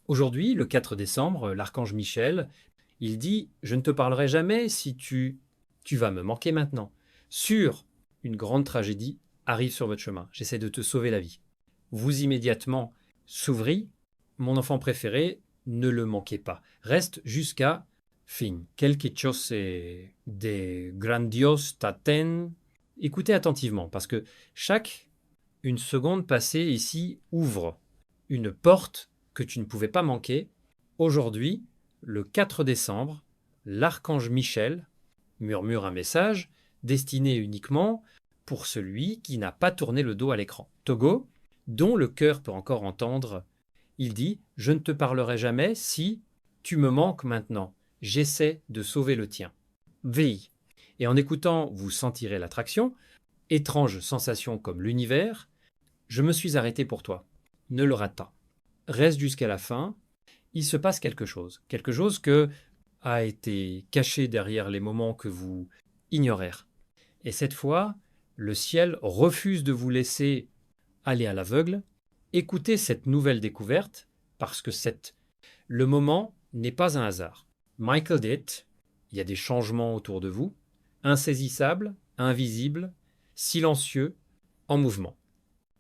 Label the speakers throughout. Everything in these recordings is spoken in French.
Speaker 1: Aujourd'hui, le 4 décembre, l'archange Michel, il dit: « Je ne te parlerai jamais si tu vas me manquer maintenant. Sur une grande tragédie arrive sur votre chemin. J'essaie de te sauver la vie. » Vous immédiatement s'ouvrit: « Mon enfant préféré, ne le manquez pas. Reste jusqu'à fin. Quelque chose de grandiose t'attend. » Écoutez attentivement, parce que chaque une seconde passée ici ouvre une porte que tu ne pouvais pas manquer. Aujourd'hui, le 4 décembre, l'archange Michel murmure un message destiné uniquement pour celui qui n'a pas tourné le dos à l'écran. Togo, dont le cœur peut encore entendre, il dit: « Je ne te parlerai jamais si tu me manques maintenant. J'essaie de sauver le tien. » Veille. Et en écoutant, vous sentirez l'attraction, étrange sensation comme l'univers. Je me suis arrêté pour toi. Ne le rate pas. Reste jusqu'à la fin. Il se passe quelque chose. Quelque chose que a été caché derrière les moments que vous ignorèrent. Et cette fois, le ciel refuse de vous laisser aller à l'aveugle. Écoutez cette nouvelle découverte, parce que le moment n'est pas un hasard. Michael dit: il y a des changements autour de vous, insaisissables, invisibles, silencieux, en mouvement.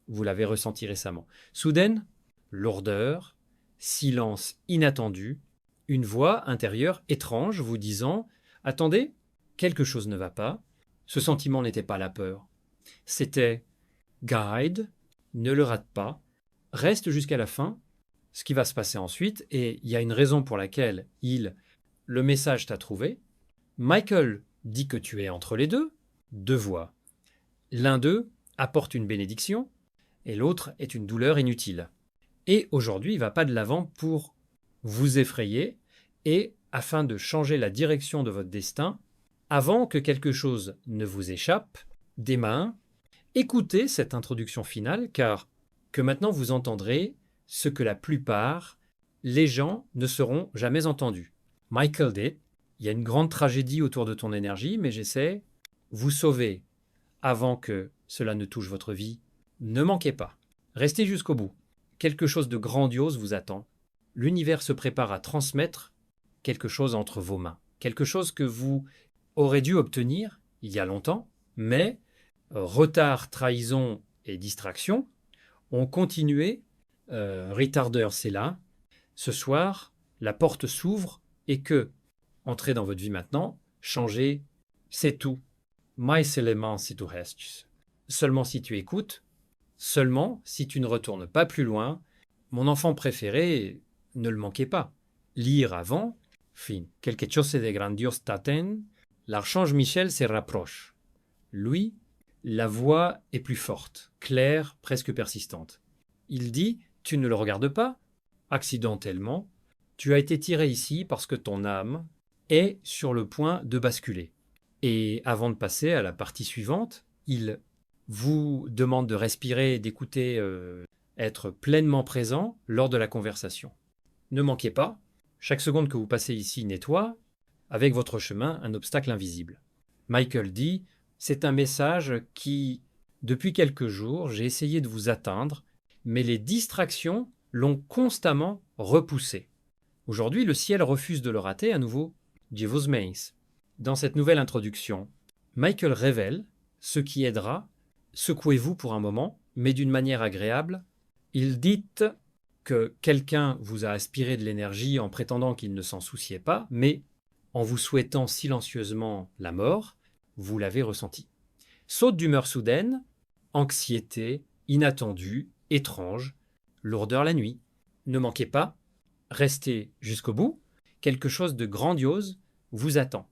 Speaker 1: Vous l'avez ressenti récemment. Soudaine, lourdeur, silence inattendu, une voix intérieure étrange vous disant: « Attendez, quelque chose ne va pas. » Ce sentiment n'était pas la peur. C'était: « Guide, ne le rate pas, reste jusqu'à la fin. » Ce qui va se passer ensuite, et il y a une raison pour laquelle le message t'a trouvé. Michael dit que tu es entre les deux voies. L'un d'eux apporte une bénédiction, et l'autre est une douleur inutile. Et aujourd'hui, il ne va pas de l'avant pour vous effrayer et afin de changer la direction de votre destin, avant que quelque chose ne vous échappe des mains. Écoutez cette introduction finale, car que maintenant vous entendrez ce que la plupart les gens ne seront jamais entendus. Michael dit: « Il y a une grande tragédie autour de ton énergie, mais j'essaie vous sauver avant que cela ne touche votre vie. Ne manquez pas. Restez jusqu'au bout. Quelque chose de grandiose vous attend. L'univers se prépare à transmettre quelque chose entre vos mains. Quelque chose que vous aurez dû obtenir il y a longtemps, mais retard, trahison et distraction ont continué. Retardeur, c'est là. Ce soir, la porte s'ouvre et que entrez dans votre vie maintenant, changez, c'est tout. Mais éléments si tu restes. Seulement si tu écoutes, seulement si tu ne retournes pas plus loin. Mon enfant préféré, ne le manquez pas. Lire avant, fin. Quelque chose de grandiose t'attend. L'archange Michel se rapproche. Lui, la voix est plus forte, claire, presque persistante. Il dit: « Tu ne le regardes pas, accidentellement. Tu as été tiré ici parce que ton âme est sur le point de basculer. » Et avant de passer à la partie suivante, il vous demande de respirer, d'écouter, être pleinement présent lors de la conversation. Ne manquez pas, chaque seconde que vous passez ici nettoie, avec votre chemin, un obstacle invisible. Michael dit: « C'est un message qui, depuis quelques jours, j'ai essayé de vous atteindre, mais les distractions l'ont constamment repoussé. Aujourd'hui, le ciel refuse de le rater à nouveau. Dievos meis. » Dans cette nouvelle introduction, Michael révèle ce qui aidera. Secouez-vous pour un moment, mais d'une manière agréable. Il dit que quelqu'un vous a aspiré de l'énergie en prétendant qu'il ne s'en souciait pas, mais en vous souhaitant silencieusement la mort, vous l'avez ressenti. Saute d'humeur soudaine, anxiété, inattendue, étrange, lourdeur la nuit. Ne manquez pas, restez jusqu'au bout, quelque chose de grandiose vous attend.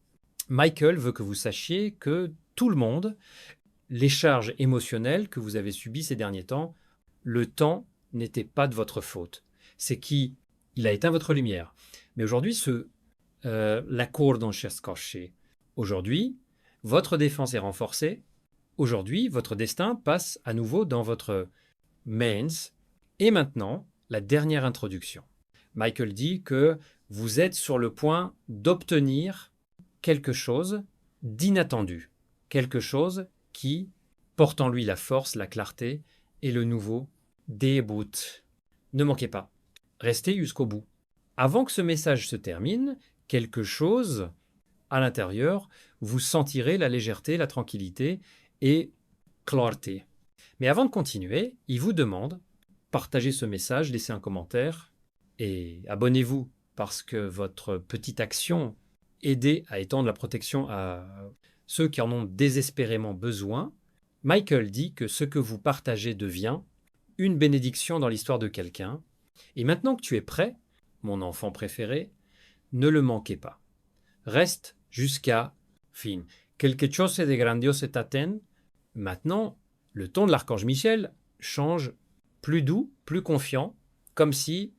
Speaker 1: Michael veut que vous sachiez que tout le monde, les charges émotionnelles que vous avez subies ces derniers temps, le temps n'était pas de votre faute. C'est qu'il a éteint votre lumière. Mais aujourd'hui, l'accord dans Cheskoché. Aujourd'hui, votre défense est renforcée. Aujourd'hui, votre destin passe à nouveau dans votre mains. Et maintenant, la dernière introduction. Michael dit que vous êtes sur le point d'obtenir quelque chose d'inattendu, quelque chose qui porte en lui la force, la clarté et le nouveau début. Ne manquez pas. restez jusqu'au bout. Avant que ce message se termine, quelque chose à l'intérieur, vous sentirez la légèreté, la tranquillité et clarté. Mais avant de continuer, il vous demande, partagez ce message, laissez un commentaire et abonnez-vous parce que votre petite action aider à étendre la protection à ceux qui en ont désespérément besoin. Michael dit que ce que vous partagez devient une bénédiction dans l'histoire de quelqu'un. Et maintenant que tu es prêt, mon enfant préféré, ne le manquez pas. Reste jusqu'à fin. Quelque chose de grandiose t'attend. Maintenant, le ton de l'archange Michel change, plus doux, plus confiant, comme si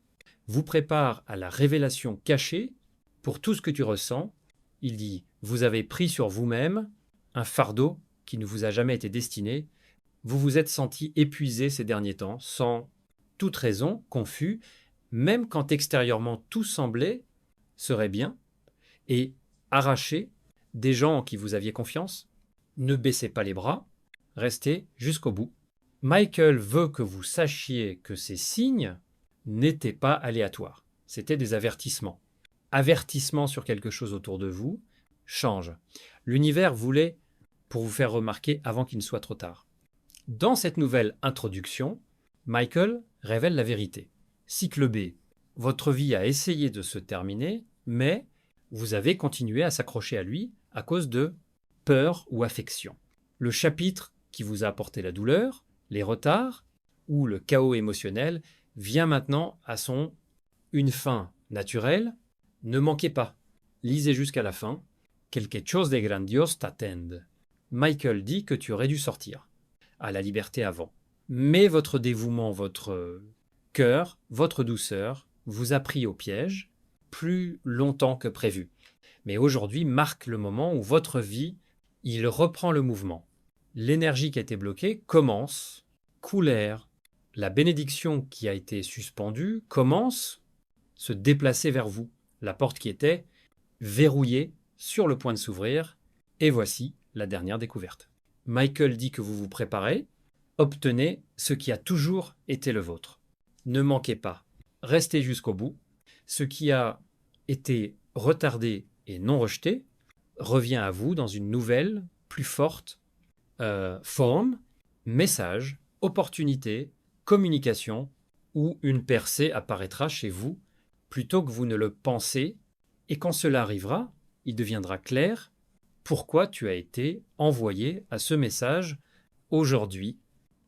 Speaker 1: vous prépare à la révélation cachée pour tout ce que tu ressens. Il dit, vous avez pris sur vous-même un fardeau qui ne vous a jamais été destiné. Vous vous êtes senti épuisé ces derniers temps, sans toute raison, confus, même quand extérieurement tout semblait serait bien, et arraché des gens en qui vous aviez confiance. Ne baissez pas les bras, restez jusqu'au bout. Michael veut que vous sachiez que ces signes n'étaient pas aléatoires, c'étaient des avertissements. Avertissement sur quelque chose autour de vous, change. L'univers voulait pour vous faire remarquer avant qu'il ne soit trop tard. Dans cette nouvelle introduction, Michael révèle la vérité. Cycle B. Votre vie a essayé de se terminer, mais vous avez continué à s'accrocher à lui à cause de peur ou affection. Le chapitre qui vous a apporté la douleur, les retards ou le chaos émotionnel vient maintenant à une fin naturelle. Ne manquez pas, lisez jusqu'à la fin. Quelque chose de grandiose t'attend. Michael dit que tu aurais dû sortir à la liberté avant. Mais votre dévouement, votre cœur, votre douceur vous a pris au piège plus longtemps que prévu. Mais aujourd'hui marque le moment où votre vie, il reprend le mouvement. L'énergie qui a été bloquée commence, couler. La bénédiction qui a été suspendue commence à se déplacer vers vous. La porte qui était verrouillée sur le point de s'ouvrir. Et voici la dernière découverte. Michael dit que vous vous préparez. Obtenez ce qui a toujours été le vôtre. Ne manquez pas. Restez jusqu'au bout. Ce qui a été retardé et non rejeté revient à vous dans une nouvelle, plus forte forme, message, opportunité, communication, où une percée apparaîtra chez vous plutôt que vous ne le pensez. Et quand cela arrivera, il deviendra clair pourquoi tu as été envoyé à ce message aujourd'hui.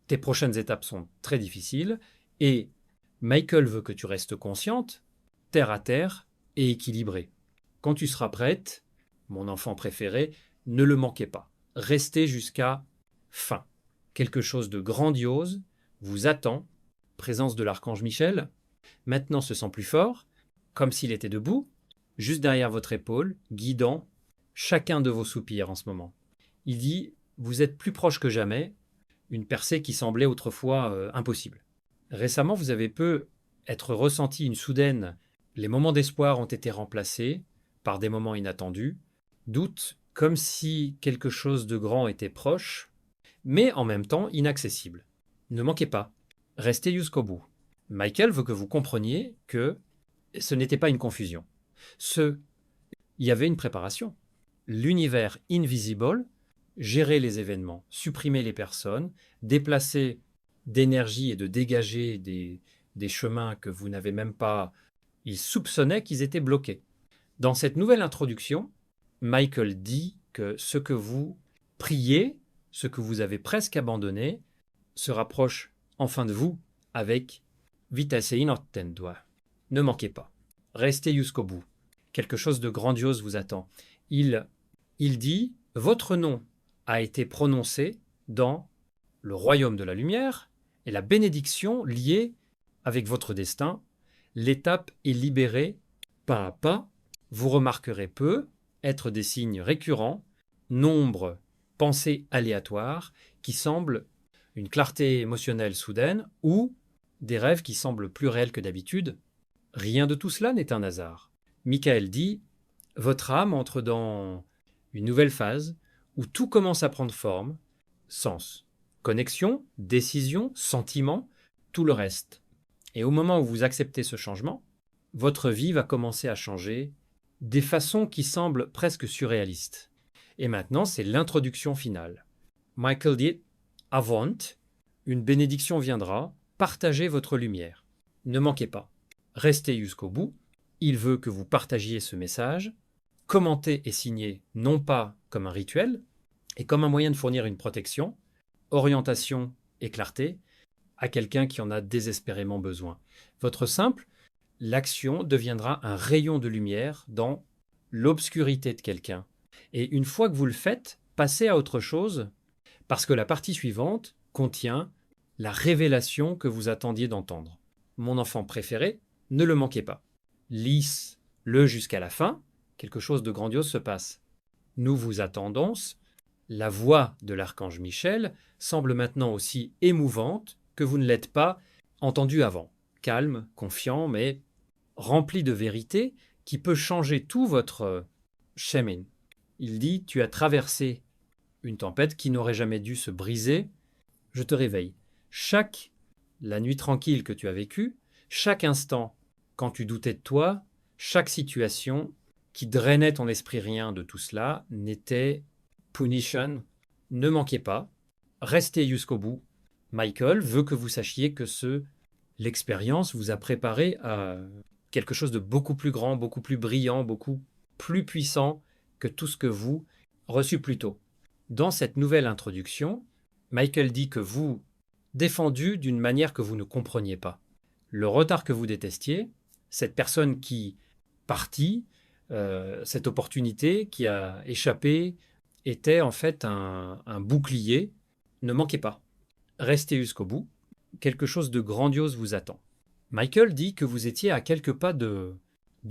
Speaker 1: Tes prochaines étapes sont très difficiles et Michael veut que tu restes consciente, terre à terre et équilibrée. Quand tu seras prête, mon enfant préféré, ne le manquez pas. Restez jusqu'à fin. Quelque chose de grandiose vous attend. Présence de l'archange Michel. Maintenant se sent plus fort, comme s'il était debout, juste derrière votre épaule, guidant chacun de vos soupirs en ce moment. Il dit, vous êtes plus proche que jamais, une percée qui semblait autrefois impossible. Récemment, vous avez peu être ressenti une soudaine. Les moments d'espoir ont été remplacés par des moments inattendus, doutes, comme si quelque chose de grand était proche, mais en même temps inaccessible. Ne manquez pas, restez jusqu'au bout. Michael veut que vous compreniez que ce n'était pas une confusion. Il y avait une préparation. L'univers invisible gérait les événements, supprimait les personnes, déplaçait d'énergie et de dégager des chemins que vous n'avez même pas. Il soupçonnait qu'ils étaient bloqués. Dans cette nouvelle introduction, Michael dit que ce que vous priez, ce que vous avez presque abandonné, se rapproche enfin de vous avec vitesse inottendua. Ne manquez pas. Restez jusqu'au bout. Quelque chose de grandiose vous attend. Il dit, votre nom a été prononcé dans le royaume de la lumière et la bénédiction liée avec votre destin. L'étape est libérée pas à pas. Vous remarquerez peu être des signes récurrents, nombre, pensées aléatoires qui semblent une clarté émotionnelle soudaine ou des rêves qui semblent plus réels que d'habitude. Rien de tout cela n'est un hasard. Michael dit, votre âme entre dans une nouvelle phase où tout commence à prendre forme, sens, connexion, décision, sentiment, tout le reste. Et au moment où vous acceptez ce changement, votre vie va commencer à changer des façons qui semblent presque surréalistes. Et maintenant, c'est l'introduction finale. Michael dit Avant, une bénédiction viendra, partagez votre lumière. Ne manquez pas. Restez jusqu'au bout. Il veut que vous partagiez ce message. Commentez et signez non pas comme un rituel, et comme un moyen de fournir une protection, orientation et clarté à quelqu'un qui en a désespérément besoin. Votre simple, l'action deviendra un rayon de lumière dans l'obscurité de quelqu'un. Et une fois que vous le faites, passez à autre chose, parce que la partie suivante contient la révélation que vous attendiez d'entendre. Mon enfant préféré, ne le manquez pas. Lisse-le jusqu'à la fin, quelque chose de grandiose se passe. Nous vous attendons. La voix de l'archange Michel semble maintenant aussi émouvante que vous ne l'êtes pas entendue avant. Calme, confiant, mais rempli de vérité qui peut changer tout votre chemin. Il dit, tu as traversé une tempête qui n'aurait jamais dû se briser. Je te réveille. La nuit tranquille que tu as vécue, chaque instant quand tu doutais de toi, chaque situation qui drainait ton esprit rien de tout cela n'était punition. Ne manquez pas. Restez jusqu'au bout. Michael veut que vous sachiez que l'expérience vous a préparé à quelque chose de beaucoup plus grand, beaucoup plus brillant, beaucoup plus puissant que tout ce que vous reçu plus tôt. Dans cette nouvelle introduction, Michael dit que vous défendu d'une manière que vous ne compreniez pas. Le retard que vous détestiez, cette personne qui partit, cette opportunité qui a échappé, était en fait un bouclier. Ne manquez pas. Restez jusqu'au bout. Quelque chose de grandiose vous attend. Michael dit que vous étiez à quelques pas de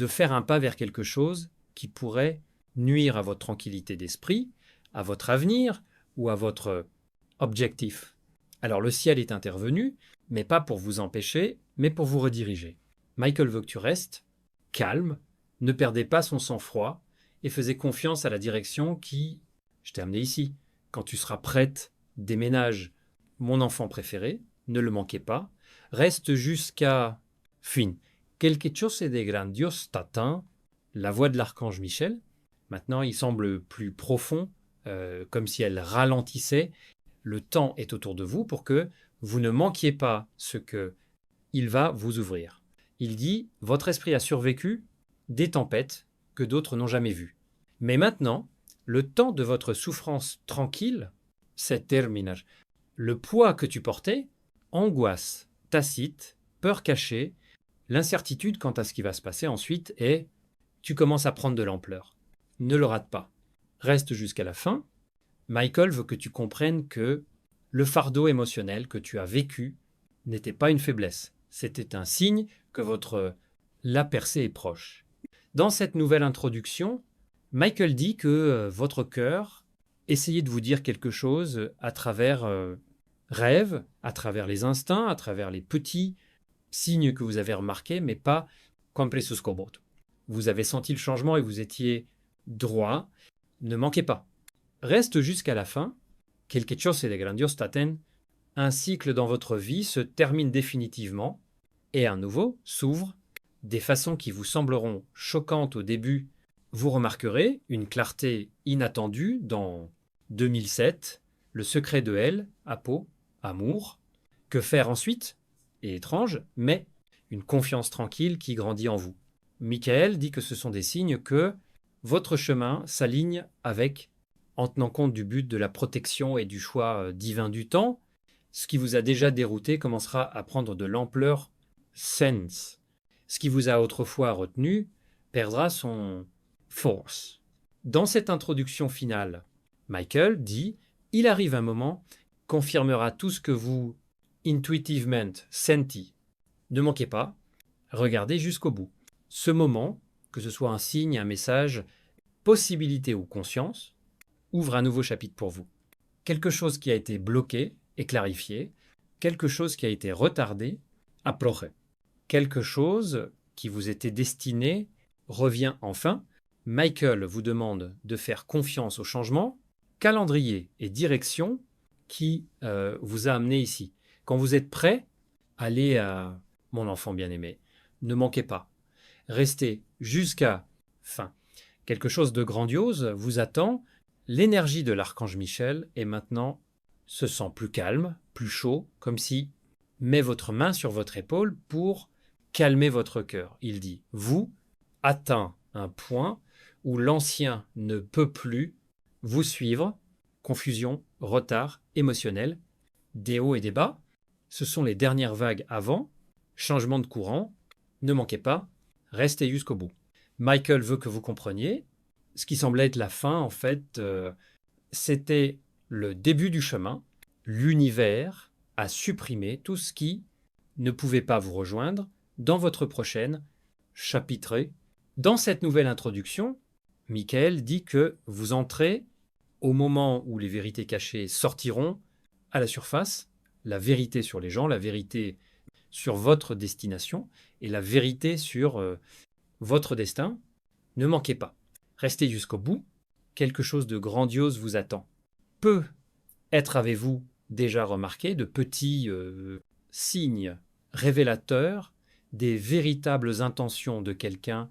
Speaker 1: faire un pas vers quelque chose qui pourrait nuire à votre tranquillité d'esprit, à votre avenir ou à votre objectif. Alors le ciel est intervenu, mais pas pour vous empêcher, mais pour vous rediriger. Michael veut que tu restes calme, ne perdez pas son sang-froid et faisez confiance à la direction qui, je t'ai amené ici. Quand tu seras prête, déménage. Mon enfant préféré, ne le manquez pas. Reste jusqu'à fin. Quelque chose de grandiose t'atteint. La voix de l'archange Michel. Maintenant, il semble plus profond, comme si elle ralentissait. Le temps est autour de vous pour que vous ne manquiez pas ce que il va vous ouvrir. Il dit, votre esprit a survécu des tempêtes que d'autres n'ont jamais vues. Mais maintenant, le temps de votre souffrance tranquille, c'est terminé. Le poids que tu portais, angoisse tacite, peur cachée, l'incertitude quant à ce qui va se passer ensuite et tu commences à prendre de l'ampleur. Ne le rate pas. Reste jusqu'à la fin. Michael veut que tu comprennes que le fardeau émotionnel que tu as vécu n'était pas une faiblesse. C'était un signe que la percée est proche. Dans cette nouvelle introduction, Michael dit que votre cœur essayait de vous dire quelque chose à travers rêves, à travers les instincts, à travers les petits signes que vous avez remarqués, mais pas compressus cobot. Vous avez senti le changement et vous étiez droit. Ne manquez pas. Reste jusqu'à la fin. Quelque chose de grandiose t'atteint. Un cycle dans votre vie se termine définitivement et un nouveau s'ouvre. Des façons qui vous sembleront choquantes au début, vous remarquerez une clarté inattendue dans 2007, le secret de elle, Apo, amour. Que faire ensuite est étrange, mais une confiance tranquille qui grandit en vous. Michael dit que ce sont des signes que votre chemin s'aligne avec, en tenant compte du but de la protection et du choix divin du temps. Ce qui vous a déjà dérouté commencera à prendre de l'ampleur sense. Ce qui vous a autrefois retenu perdra son force. Dans cette introduction finale, Michael dit « Il arrive un moment, confirmera tout ce que vous, intuitivement, senti. Ne manquez pas, regardez jusqu'au bout. Ce moment, que ce soit un signe, un message, possibilité ou conscience, ouvre un nouveau chapitre pour vous. Quelque chose qui a été bloqué est clarifié, quelque chose qui a été retardé, approché. Quelque chose qui vous était destiné revient enfin. Michael vous demande de faire confiance au changement, calendrier et direction qui vous a amené ici. Quand vous êtes prêt, allez mon enfant bien-aimé. Ne manquez pas. Restez jusqu'à fin. Quelque chose de grandiose vous attend. L'énergie de l'archange Michel est maintenant se sent plus calme, plus chaud, comme si met votre main sur votre épaule pour calmer votre cœur. Il dit, vous atteint un point où l'ancien ne peut plus vous suivre. Confusion, retard émotionnel, des hauts et des bas. Ce sont les dernières vagues avant. Changement de courant. Ne manquez pas. Restez jusqu'au bout. Michael veut que vous compreniez. Ce qui semblait être la fin, en fait, c'était le début du chemin. L'univers a supprimé tout ce qui ne pouvait pas vous rejoindre dans votre prochaine chapitre. Dans cette nouvelle introduction, Michael dit que vous entrez au moment où les vérités cachées sortiront à la surface, la vérité sur les gens, la vérité sur votre destination et la vérité sur votre destin. Ne manquez pas. Restez jusqu'au bout. Quelque chose de grandiose vous attend. Peut-être avez-vous déjà remarqué de petits signes révélateurs des véritables intentions de quelqu'un,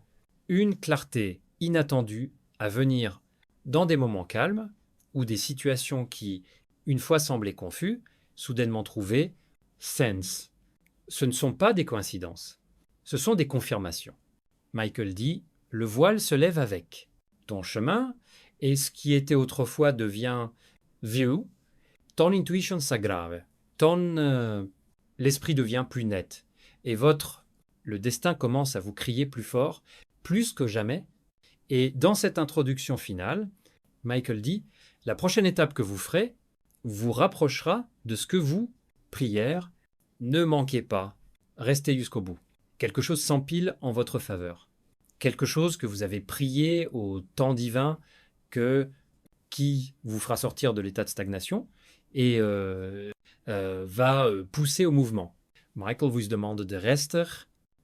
Speaker 1: une clarté inattendue à venir dans des moments calmes ou des situations qui, une fois semblaient confus, soudainement trouver sense. Ce ne sont pas des coïncidences, ce sont des confirmations. Michael dit, le voile se lève avec ton chemin et ce qui était autrefois devient view, ton intuition s'aggrave, l'esprit devient plus net et le destin commence à vous crier plus fort, plus que jamais. Et dans cette introduction finale, Michael dit, la prochaine étape que vous ferez vous rapprochera de ce que vous, prière, ne manquez pas, restez jusqu'au bout. Quelque chose s'empile en votre faveur. Quelque chose que vous avez prié au temps divin qui vous fera sortir de l'état de stagnation et va pousser au mouvement. Michael vous demande de rester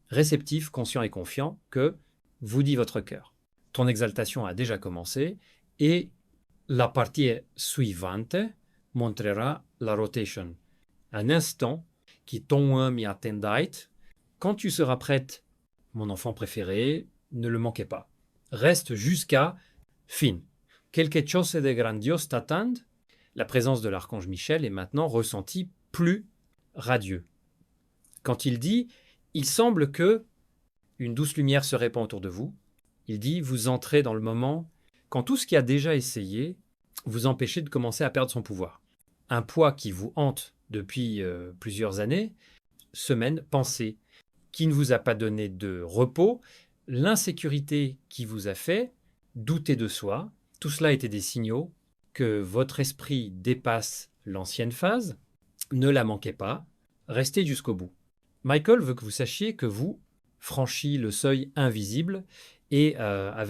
Speaker 1: réceptif, conscient et confiant que vous dit votre cœur. Ton exaltation a déjà commencé et la partie suivante montrera la rotation. Un instant qui ton mi attendait. Quand tu seras prête, mon enfant préféré, ne le manquez pas. Reste jusqu'à fin. Quelque chose de grandiose t'attend. La présence de l'archange Michel est maintenant ressentie plus radieux. Quand il dit, il semble que une douce lumière se répand autour de vous. Il dit, vous entrez dans le moment quand tout ce qui a déjà essayé vous empêchez de commencer à perdre son pouvoir. Un poids qui vous hante depuis plusieurs années, semaines, pensées, qui ne vous a pas donné de repos, l'insécurité qui vous a fait douter de soi, tout cela étaient des signaux que votre esprit dépasse l'ancienne phase. Ne la manquez pas, restez jusqu'au bout. Michael veut que vous sachiez que vous franchissez le seuil invisible et à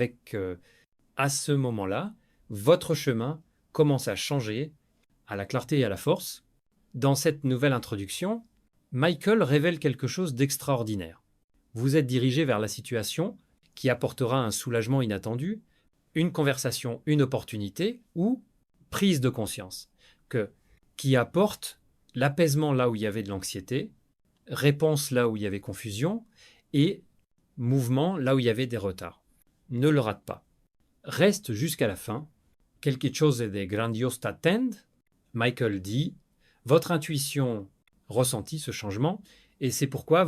Speaker 1: ce moment-là, votre chemin commence à changer à la clarté et à la force. Dans cette nouvelle introduction, Michael révèle quelque chose d'extraordinaire. Vous êtes dirigé vers la situation qui apportera un soulagement inattendu, une conversation, une opportunité ou prise de conscience qui apporte l'apaisement là où il y avait de l'anxiété, réponse là où il y avait confusion et mouvement là où il y avait des retards. Ne le rate pas. Reste jusqu'à la fin. Quelque chose de grandiose t'attend. Michael dit, votre intuition ressentit ce changement et c'est pourquoi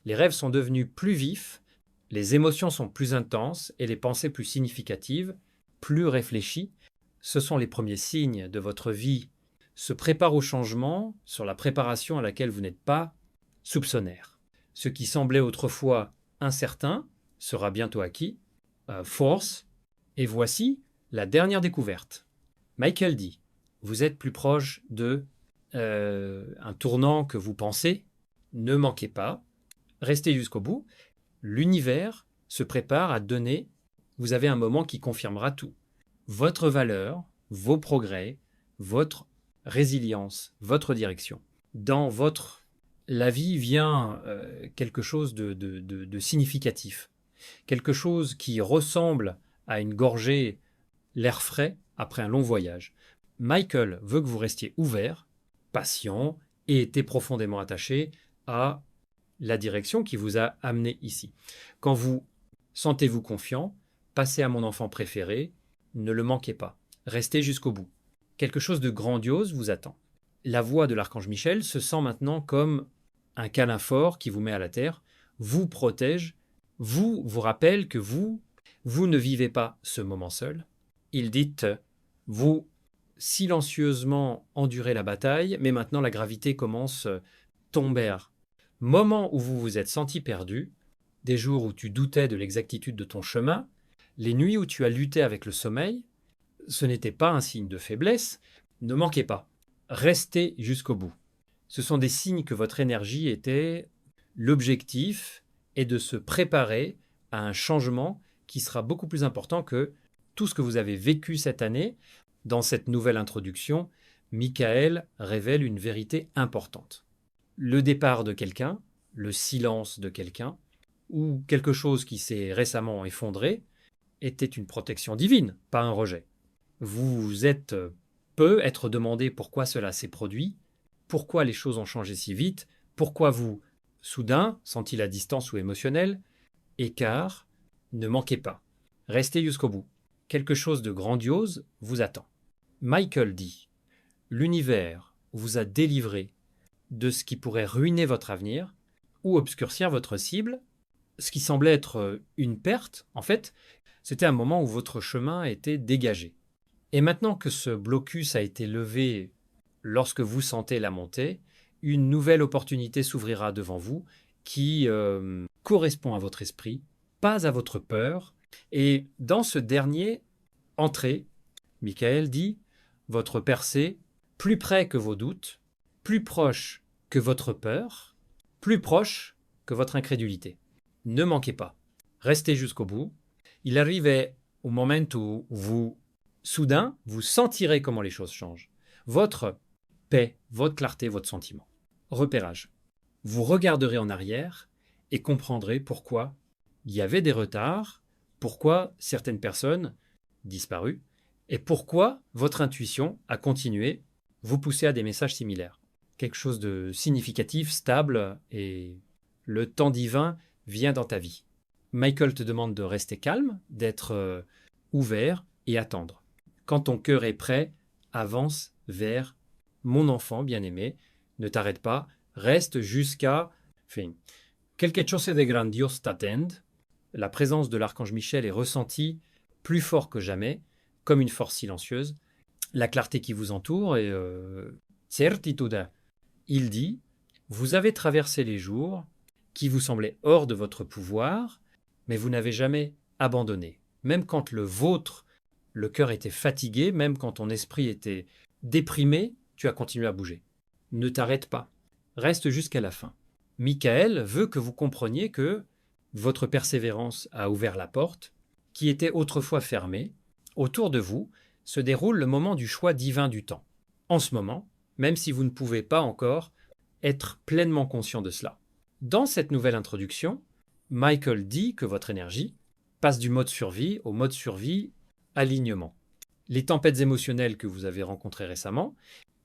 Speaker 1: les rêves sont devenus plus vifs, les émotions sont plus intenses et les pensées plus significatives, plus réfléchies. Ce sont les premiers signes de votre vie se prépare au changement sur la préparation à laquelle vous n'êtes pas soupçonnaire. Ce qui semblait autrefois incertain sera bientôt acquis, force, et voici la dernière découverte. Michael dit, vous êtes plus proche de un tournant que vous pensez, ne manquez pas, restez jusqu'au bout, l'univers se prépare à donner, vous avez un moment qui confirmera tout. Votre valeur, vos progrès, votre résilience, votre direction. Dans la vie vient quelque chose de significatif, quelque chose qui ressemble à une gorgée, l'air frais après un long voyage. Michael veut que vous restiez ouvert, patient et été profondément attaché à la direction qui vous a amené ici. Quand vous sentez-vous confiant, passez à mon enfant préféré, ne le manquez pas, restez jusqu'au bout. Quelque chose de grandiose vous attend. La voix de l'archange Michel se sent maintenant comme un câlin fort qui vous met à la terre, vous protège, vous rappelle que vous ne vivez pas ce moment seul. Il dit, vous silencieusement endurez la bataille, mais maintenant la gravité commence à tomber. Moment où vous vous êtes senti perdu, des jours où tu doutais de l'exactitude de ton chemin, les nuits où tu as lutté avec le sommeil, ce n'était pas un signe de faiblesse, ne manquez pas, restez jusqu'au bout. Ce sont des signes que votre énergie était, l'objectif est de se préparer à un changement qui sera beaucoup plus important que tout ce que vous avez vécu cette année. Dans cette nouvelle introduction, Michael révèle une vérité importante. Le départ de quelqu'un, le silence de quelqu'un, ou quelque chose qui s'est récemment effondré, était une protection divine, pas un rejet. Vous êtes peut être demandé pourquoi cela s'est produit, pourquoi les choses ont changé si vite, pourquoi vous, soudain, senti la distance ou émotionnelle, écart, ne manquez pas. Restez jusqu'au bout. Quelque chose de grandiose vous attend. Michael dit, l'univers vous a délivré de ce qui pourrait ruiner votre avenir ou obscurcir votre cible. Ce qui semblait être une perte, en fait, c'était un moment où votre chemin était dégagé. Et maintenant que ce blocus a été levé lorsque vous sentez la montée, une nouvelle opportunité s'ouvrira devant vous qui correspond à votre esprit, pas à votre peur. Et dans ce dernier, entrez, Michael dit, votre percée, plus près que vos doutes, plus proche que votre peur, plus proche que votre incrédulité. Ne manquez pas, restez jusqu'au bout. Il arrivait au moment où vous, soudain, vous sentirez comment les choses changent. Votre paix, votre clarté, votre sentiment. Repérage. Vous regarderez en arrière et comprendrez pourquoi il y avait des retards, pourquoi certaines personnes disparues, et pourquoi votre intuition a continué vous pousser à des messages similaires. Quelque chose de significatif, stable, et le temps divin vient dans ta vie. Michael te demande de rester calme, d'être ouvert et attendre. Quand ton cœur est prêt, avance vers mon enfant bien-aimé. Ne t'arrête pas, reste jusqu'à... Quelque chose de grandiose t'attend. La présence de l'archange Michel est ressentie plus fort que jamais, comme une force silencieuse. La clarté qui vous entoure est certitude. Il dit, vous avez traversé les jours qui vous semblaient hors de votre pouvoir, mais vous n'avez jamais abandonné. Même quand le vôtre, le cœur était fatigué, même quand ton esprit était déprimé, tu as continué à bouger. Ne t'arrête pas. Reste jusqu'à la fin. Michael veut que vous compreniez que votre persévérance a ouvert la porte, qui était autrefois fermée. Autour de vous se déroule le moment du choix divin du temps. En ce moment, même si vous ne pouvez pas encore être pleinement conscient de cela. Dans cette nouvelle introduction, Michael dit que votre énergie passe du mode survie au mode survie alignement. Les tempêtes émotionnelles que vous avez rencontrées récemment,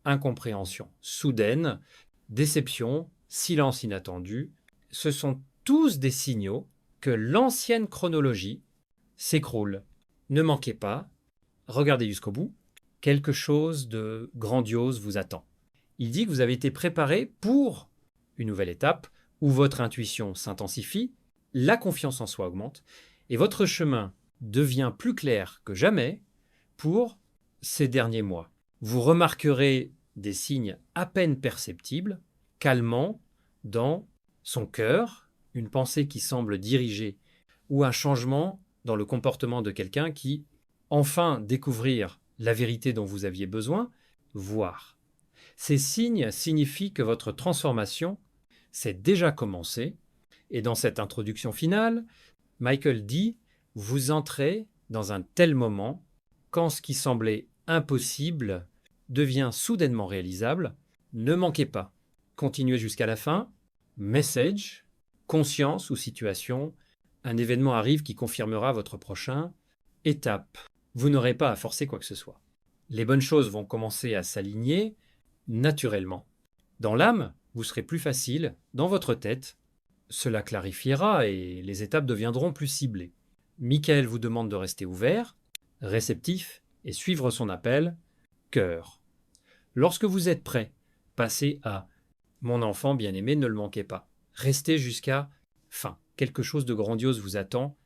Speaker 1: incompréhension soudaine, déception, silence inattendu, ce sont tous des signaux que l'ancienne chronologie s'écroule. Ne manquez pas, regardez jusqu'au bout, quelque chose de grandiose vous attend. Il dit que vous avez été préparé pour une nouvelle étape où votre intuition s'intensifie, la confiance en soi augmente et votre chemin devient plus clair que jamais pour ces derniers mois. Vous remarquerez des signes à peine perceptibles, calmants dans son cœur, une pensée qui semble dirigée ou un changement dans le comportement de quelqu'un qui, enfin découvrir la vérité dont vous aviez besoin, voir. Ces signes signifient que votre transformation s'est déjà commencée et dans cette introduction finale, Michael dit « Vous entrez dans un tel moment quand ce qui semblait impossible devient soudainement réalisable. Ne manquez pas. Continuez jusqu'à la fin. Message, conscience ou situation, un événement arrive qui confirmera votre prochain étape. Vous n'aurez pas à forcer quoi que ce soit. Les bonnes choses vont commencer à s'aligner naturellement. Dans l'âme, vous serez plus facile, dans votre tête, cela clarifiera et les étapes deviendront plus ciblées. Michael vous demande de rester ouvert, réceptif et suivre son appel, cœur. Lorsque vous êtes prêt, passez à mon enfant bien-aimé, ne le manquez pas. Restez jusqu'à fin. Quelque chose de grandiose vous attend.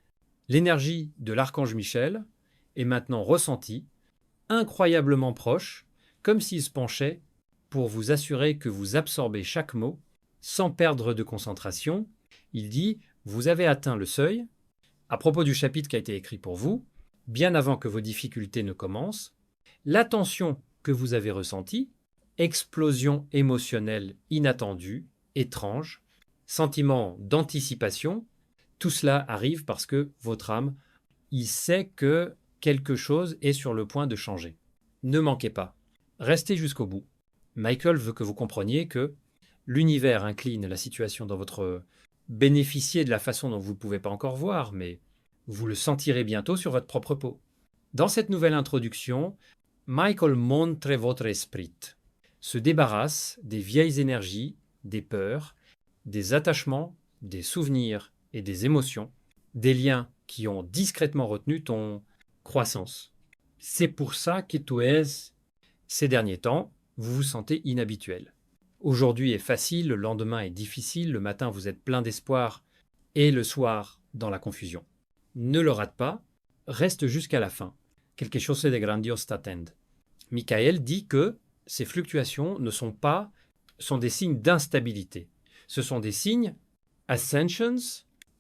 Speaker 1: L'énergie de l'archange Michel est maintenant ressentie, incroyablement proche, comme s'il se penchait pour vous assurer que vous absorbez chaque mot sans perdre de concentration. Il dit, vous avez atteint le seuil, à propos du chapitre qui a été écrit pour vous, bien avant que vos difficultés ne commencent, l'attention que vous avez ressentie, explosion émotionnelle inattendue, étrange, sentiment d'anticipation, tout cela arrive parce que votre âme, il sait que quelque chose est sur le point de changer. Ne manquez pas. Restez jusqu'au bout. Michael veut que vous compreniez que l'univers incline la situation dans votre bénéficier de la façon dont vous ne pouvez pas encore voir, mais vous le sentirez bientôt sur votre propre peau. Dans cette nouvelle introduction, Michael montre votre esprit, se débarrasse des vieilles énergies, des peurs, des attachements, des souvenirs et des émotions, des liens qui ont discrètement retenu ton croissance. C'est pour ça que tu es, ces derniers temps, vous vous sentez inhabituel. Aujourd'hui est facile, le lendemain est difficile, le matin vous êtes plein d'espoir et le soir dans la confusion. Ne le rate pas, reste jusqu'à la fin. Quelque chose de grandiose t'attend. Michael dit que ces fluctuations sont des signes d'instabilité. Ce sont des signes ascensions,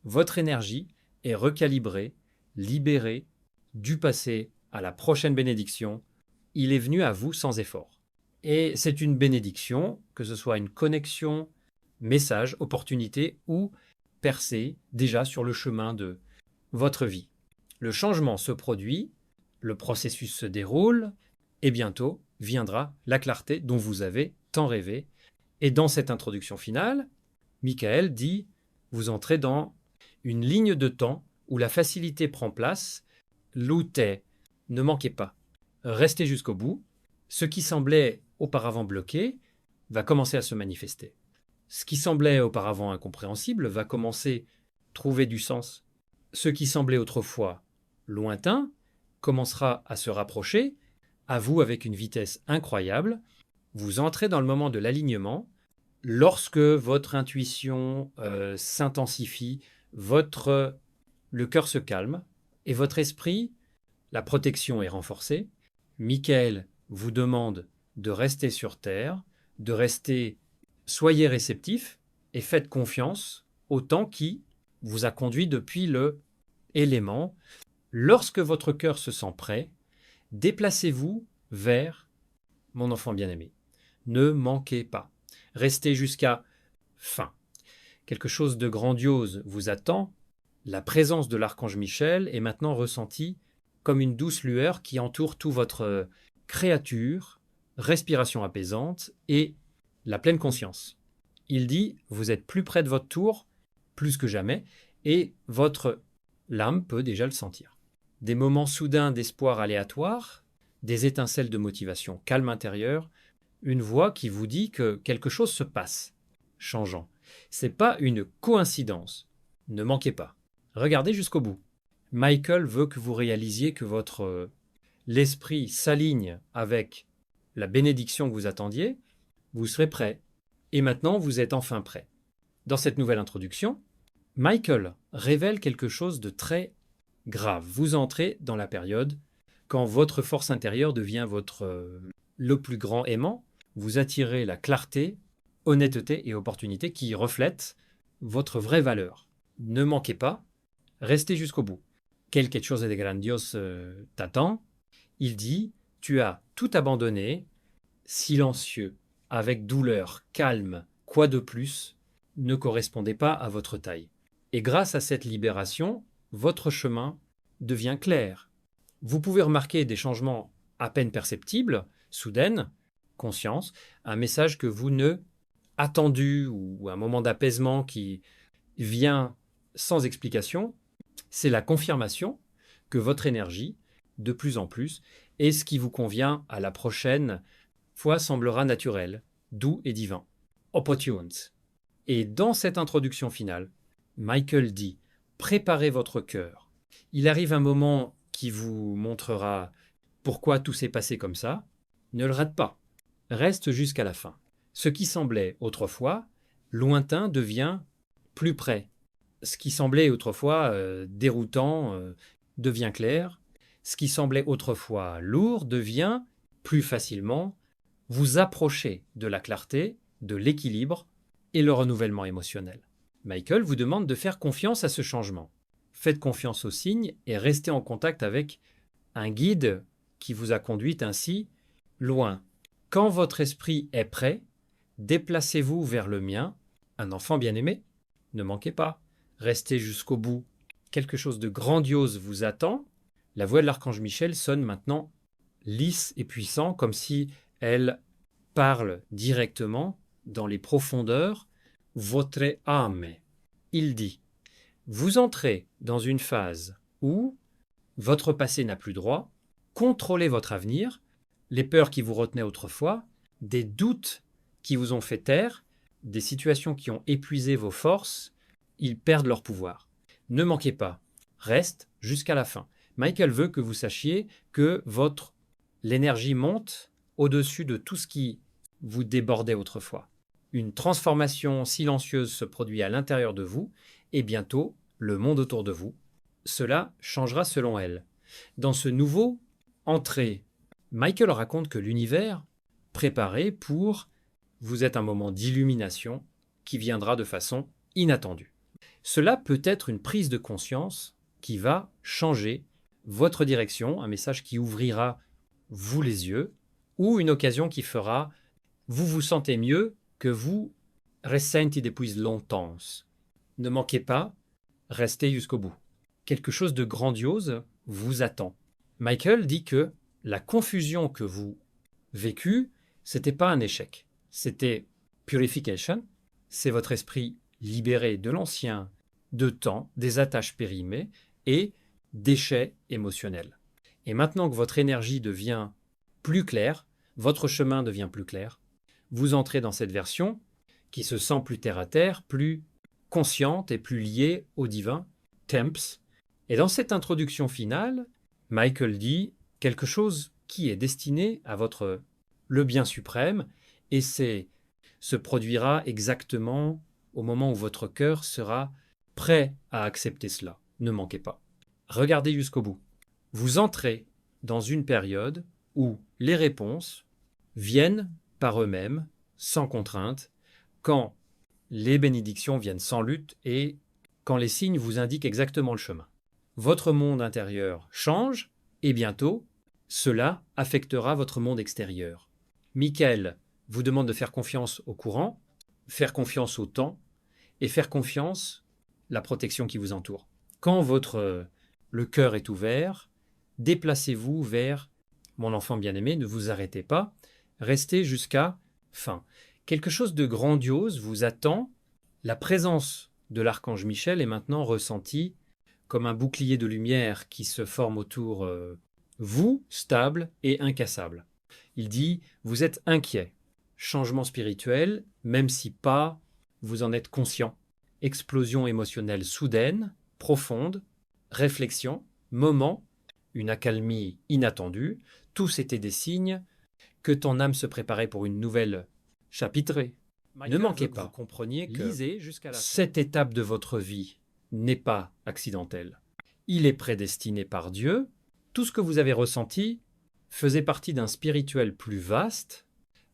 Speaker 1: votre énergie est recalibrée, libérée, du passé à la prochaine bénédiction. Il est venu à vous sans effort. Et c'est une bénédiction, que ce soit une connexion, message, opportunité ou percée déjà sur le chemin de votre vie. Le changement se produit, le processus se déroule et bientôt viendra la clarté dont vous avez tant rêvé. Et dans cette introduction finale, Michael dit, vous entrez dans une ligne de temps où la facilité prend place, l'outé, ne manquez pas, restez jusqu'au bout. Ce qui semblait auparavant bloqué va commencer à se manifester. Ce qui semblait auparavant incompréhensible va commencer à trouver du sens. Ce qui semblait autrefois lointain commencera à se rapprocher, à vous avec une vitesse incroyable. Vous entrez dans le moment de l'alignement. Lorsque votre intuition s'intensifie, le cœur se calme et votre esprit, la protection est renforcée. Michael vous demande de rester sur Terre, soyez réceptif et faites confiance au temps qui vous a conduit depuis le élément. Lorsque votre cœur se sent prêt, déplacez-vous vers mon enfant bien-aimé. Ne manquez pas. Restez jusqu'à fin. Quelque chose de grandiose vous attend. La présence de l'archange Michel est maintenant ressentie comme une douce lueur qui entoure toute votre créature, respiration apaisante et la pleine conscience. Il dit, vous êtes plus près de votre tour, plus que jamais, et l'âme peut déjà le sentir. Des moments soudains d'espoir aléatoire, des étincelles de motivation calme intérieure, une voix qui vous dit que quelque chose se passe, changeant. C'est pas une coïncidence. Ne manquez pas. Regardez jusqu'au bout. Michael veut que vous réalisiez que l'esprit s'aligne avec la bénédiction que vous attendiez, vous serez prêt. Et maintenant, vous êtes enfin prêt. Dans cette nouvelle introduction, Michael révèle quelque chose de très grave. Vous entrez dans la période quand votre force intérieure devient le plus grand aimant. Vous attirez la clarté, honnêteté et opportunité qui reflètent votre vraie valeur. Ne manquez pas, restez jusqu'au bout. Quelque chose de grandiose t'attend. Il dit, tu as tout abandonné, silencieux, avec douleur, calme, quoi de plus ne correspondait pas à votre taille. Et grâce à cette libération, votre chemin devient clair. Vous pouvez remarquer des changements à peine perceptibles, soudaines, conscience, un message que vous ne attendu ou un moment d'apaisement qui vient sans explication, c'est la confirmation que votre énergie, de plus en plus, est ce qui vous convient à la prochaine fois semblera naturel, doux et divin. Opportunes. Et dans cette introduction finale, Michael dit « Préparez votre cœur ». Il arrive un moment qui vous montrera pourquoi tout s'est passé comme ça. Ne le rate pas. Reste jusqu'à la fin. Ce qui semblait autrefois lointain devient plus près. Ce qui semblait autrefois déroutant devient clair. Ce qui semblait autrefois lourd devient plus facilement vous approcher de la clarté, de l'équilibre et le renouvellement émotionnel. Michael vous demande de faire confiance à ce changement. Faites confiance aux signes et restez en contact avec un guide qui vous a conduit ainsi loin. Quand votre esprit est prêt, déplacez-vous vers le mien, un enfant bien-aimé. Ne manquez pas, restez jusqu'au bout. Quelque chose de grandiose vous attend. La voix de l'archange Michel sonne maintenant lisse et puissant, comme si elle parle directement dans les profondeurs. Votre âme. Il dit, vous entrez dans une phase où votre passé n'a plus droit, contrôlez votre avenir, les peurs qui vous retenaient autrefois, des doutes qui vous ont fait taire, des situations qui ont épuisé vos forces, ils perdent leur pouvoir. Ne manquez pas, reste jusqu'à la fin. Michael veut que vous sachiez que l'énergie monte au-dessus de tout ce qui vous débordait autrefois. Une transformation silencieuse se produit à l'intérieur de vous et bientôt, le monde autour de vous. Cela changera selon elle. Dans ce nouveau entrée, Michael raconte que l'univers préparé pour vous êtes un moment d'illumination qui viendra de façon inattendue. Cela peut être une prise de conscience qui va changer votre direction, un message qui ouvrira vous les yeux, ou une occasion qui fera vous vous sentez mieux que vous ressentez depuis longtemps. Ne manquez pas, restez jusqu'au bout. Quelque chose de grandiose vous attend. Michael dit que la confusion que vous vécue, c'était pas un échec. C'était purification. C'est votre esprit libéré de l'ancien, de temps, des attaches périmées et déchets émotionnels. Et maintenant que votre énergie devient plus claire, votre chemin devient plus clair, vous entrez dans cette version qui se sent plus terre à terre, plus consciente et plus liée au divin, Temps. Et dans cette introduction finale, Michael dit quelque chose qui est destiné à le bien suprême, et se produira exactement au moment où votre cœur sera prêt à accepter cela. Ne manquez pas. Regardez jusqu'au bout. Vous entrez dans une période où les réponses viennent par eux-mêmes, sans contrainte, quand les bénédictions viennent sans lutte et quand les signes vous indiquent exactement le chemin. Votre monde intérieur change et bientôt, cela affectera votre monde extérieur. Michael vous demande de faire confiance au courant, faire confiance au temps et faire confiance à la protection qui vous entoure. Quand le cœur est ouvert, déplacez-vous vers mon enfant bien-aimé, ne vous arrêtez pas, restez jusqu'à fin. Quelque chose de grandiose vous attend. La présence de l'archange Michel est maintenant ressentie comme un bouclier de lumière qui se forme autour vous, stable et incassable. Il dit, vous êtes inquiet. Changement spirituel, même si pas, vous en êtes conscient. Explosion émotionnelle soudaine, profonde, réflexion, moment, une accalmie inattendue. Tous étaient des signes que ton âme se préparait pour une nouvelle chapitrée. Ne manquez pas, vous compreniez que cette étape de votre vie n'est pas accidentelle. Il est prédestiné par Dieu. Tout ce que vous avez ressenti faisait partie d'un spirituel plus vaste,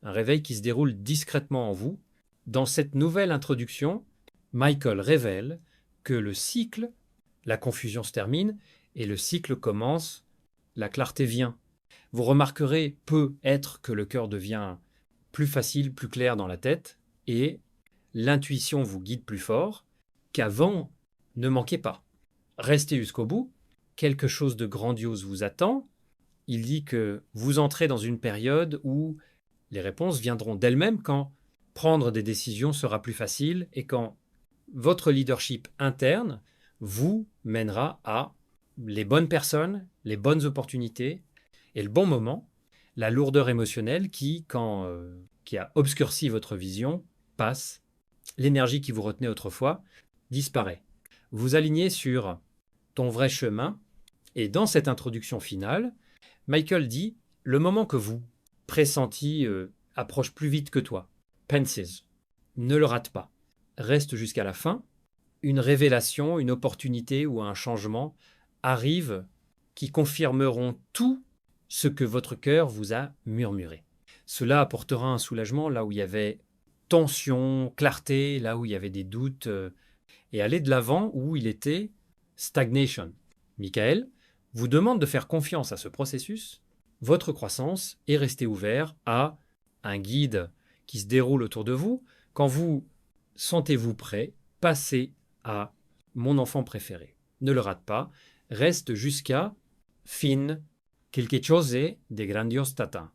Speaker 1: un réveil qui se déroule discrètement en vous. Dans cette nouvelle introduction, Michael révèle que le cycle, la confusion se termine et le cycle commence, la clarté vient. Vous remarquerez peut-être que le cœur devient plus facile, plus clair dans la tête et l'intuition vous guide plus fort qu'avant. Ne manquez pas. Restez jusqu'au bout. Quelque chose de grandiose vous attend. Il dit que vous entrez dans une période où les réponses viendront d'elles-mêmes quand prendre des décisions sera plus facile et quand votre leadership interne vous mènera à les bonnes personnes, les bonnes opportunités et le bon moment, la lourdeur émotionnelle qui a obscurci votre vision, passe l'énergie qui vous retenait autrefois disparaît. Vous alignez sur ton vrai chemin. Et dans cette introduction finale, Michael dit, le moment que vous pressentis approche plus vite que toi. Pences. Ne le rate pas. Reste jusqu'à la fin. Une révélation, une opportunité ou un changement arrive qui confirmeront tout ce que votre cœur vous a murmuré. Cela apportera un soulagement là où il y avait tension, clarté, là où il y avait des doutes, et aller de l'avant où il était stagnation. Michael vous demande de faire confiance à ce processus, votre croissance, et rester ouvert à un guide qui se déroule autour de vous. Quand vous sentez-vous prêt, passez à mon enfant préféré. Ne le rate pas, reste jusqu'à fin quelque chose de grandios tata.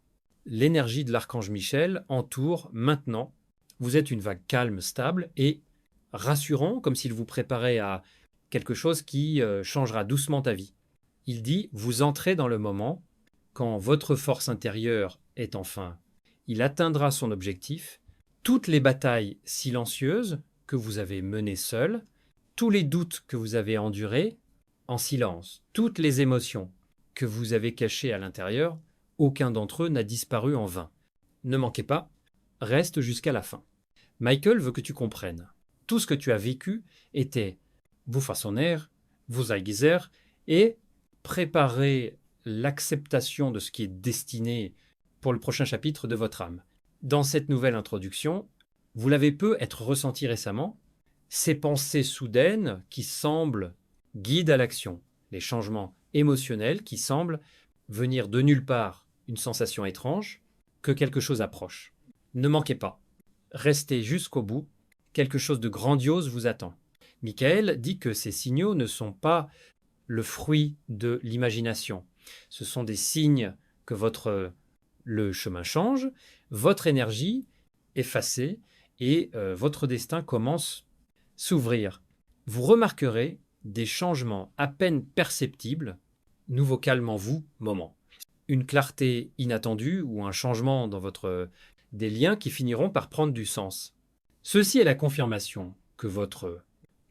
Speaker 1: L'énergie de l'archange Michel entoure maintenant. Vous êtes une vague calme, stable et rassurant, comme s'il vous préparait à quelque chose qui changera doucement ta vie. Il dit, vous entrez dans le moment, quand votre force intérieure est enfin, il atteindra son objectif, toutes les batailles silencieuses que vous avez menées seul, tous les doutes que vous avez endurés en silence, toutes les émotions que vous avez cachées à l'intérieur, aucun d'entre eux n'a disparu en vain. Ne manquez pas, reste jusqu'à la fin. Michael veut que tu comprennes. Tout ce que tu as vécu était vous façonner, vous aiguiser et préparer l'acceptation de ce qui est destiné pour le prochain chapitre de votre âme. Dans cette nouvelle introduction, vous l'avez peu être ressenti récemment, ces pensées soudaines qui semblent guident à l'action, les changements émotionnels qui semblent venir de nulle part, une sensation étrange, que quelque chose approche. Ne manquez pas, restez jusqu'au bout, quelque chose de grandiose vous attend. Michael dit que ces signaux ne sont pas le fruit de l'imagination. Ce sont des signes que le chemin change, votre énergie effacée et votre destin commence à s'ouvrir. Vous remarquerez des changements à peine perceptibles, nouveau calme en vous, moment. Une clarté inattendue ou un changement dans des liens qui finiront par prendre du sens. Ceci est la confirmation que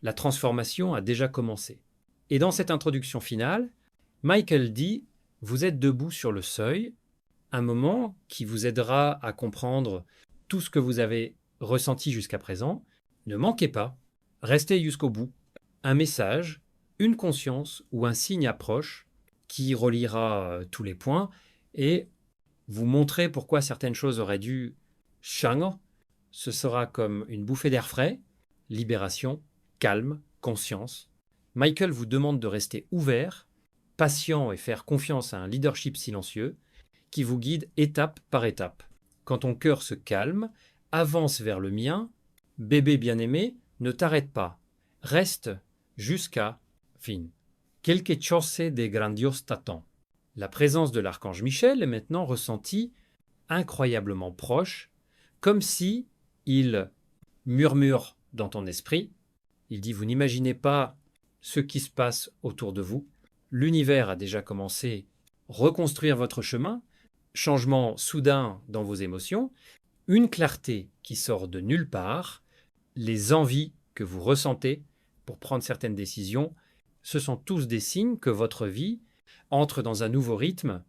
Speaker 1: la transformation a déjà commencé. Et dans cette introduction finale, Michael dit, vous êtes debout sur le seuil, un moment qui vous aidera à comprendre tout ce que vous avez ressenti jusqu'à présent. Ne manquez pas, restez jusqu'au bout. Un message, une conscience ou un signe approche qui reliera tous les points et vous montrer pourquoi certaines choses auraient dû changer. Ce sera comme une bouffée d'air frais, libération, calme, conscience. Michael vous demande de rester ouvert, patient et faire confiance à un leadership silencieux qui vous guide étape par étape. Quand ton cœur se calme, avance vers le mien, bébé bien-aimé, ne t'arrête pas. Reste jusqu'à fin. Quelque chose de grandios t'attend. La présence de l'archange Michel est maintenant ressentie incroyablement proche, comme si il murmure dans ton esprit. Il dit, vous n'imaginez pas ce qui se passe autour de vous. L'univers a déjà commencé à reconstruire votre chemin, changement soudain dans vos émotions, une clarté qui sort de nulle part, les envies que vous ressentez pour prendre certaines décisions, ce sont tous des signes que votre vie entre dans un nouveau rythme.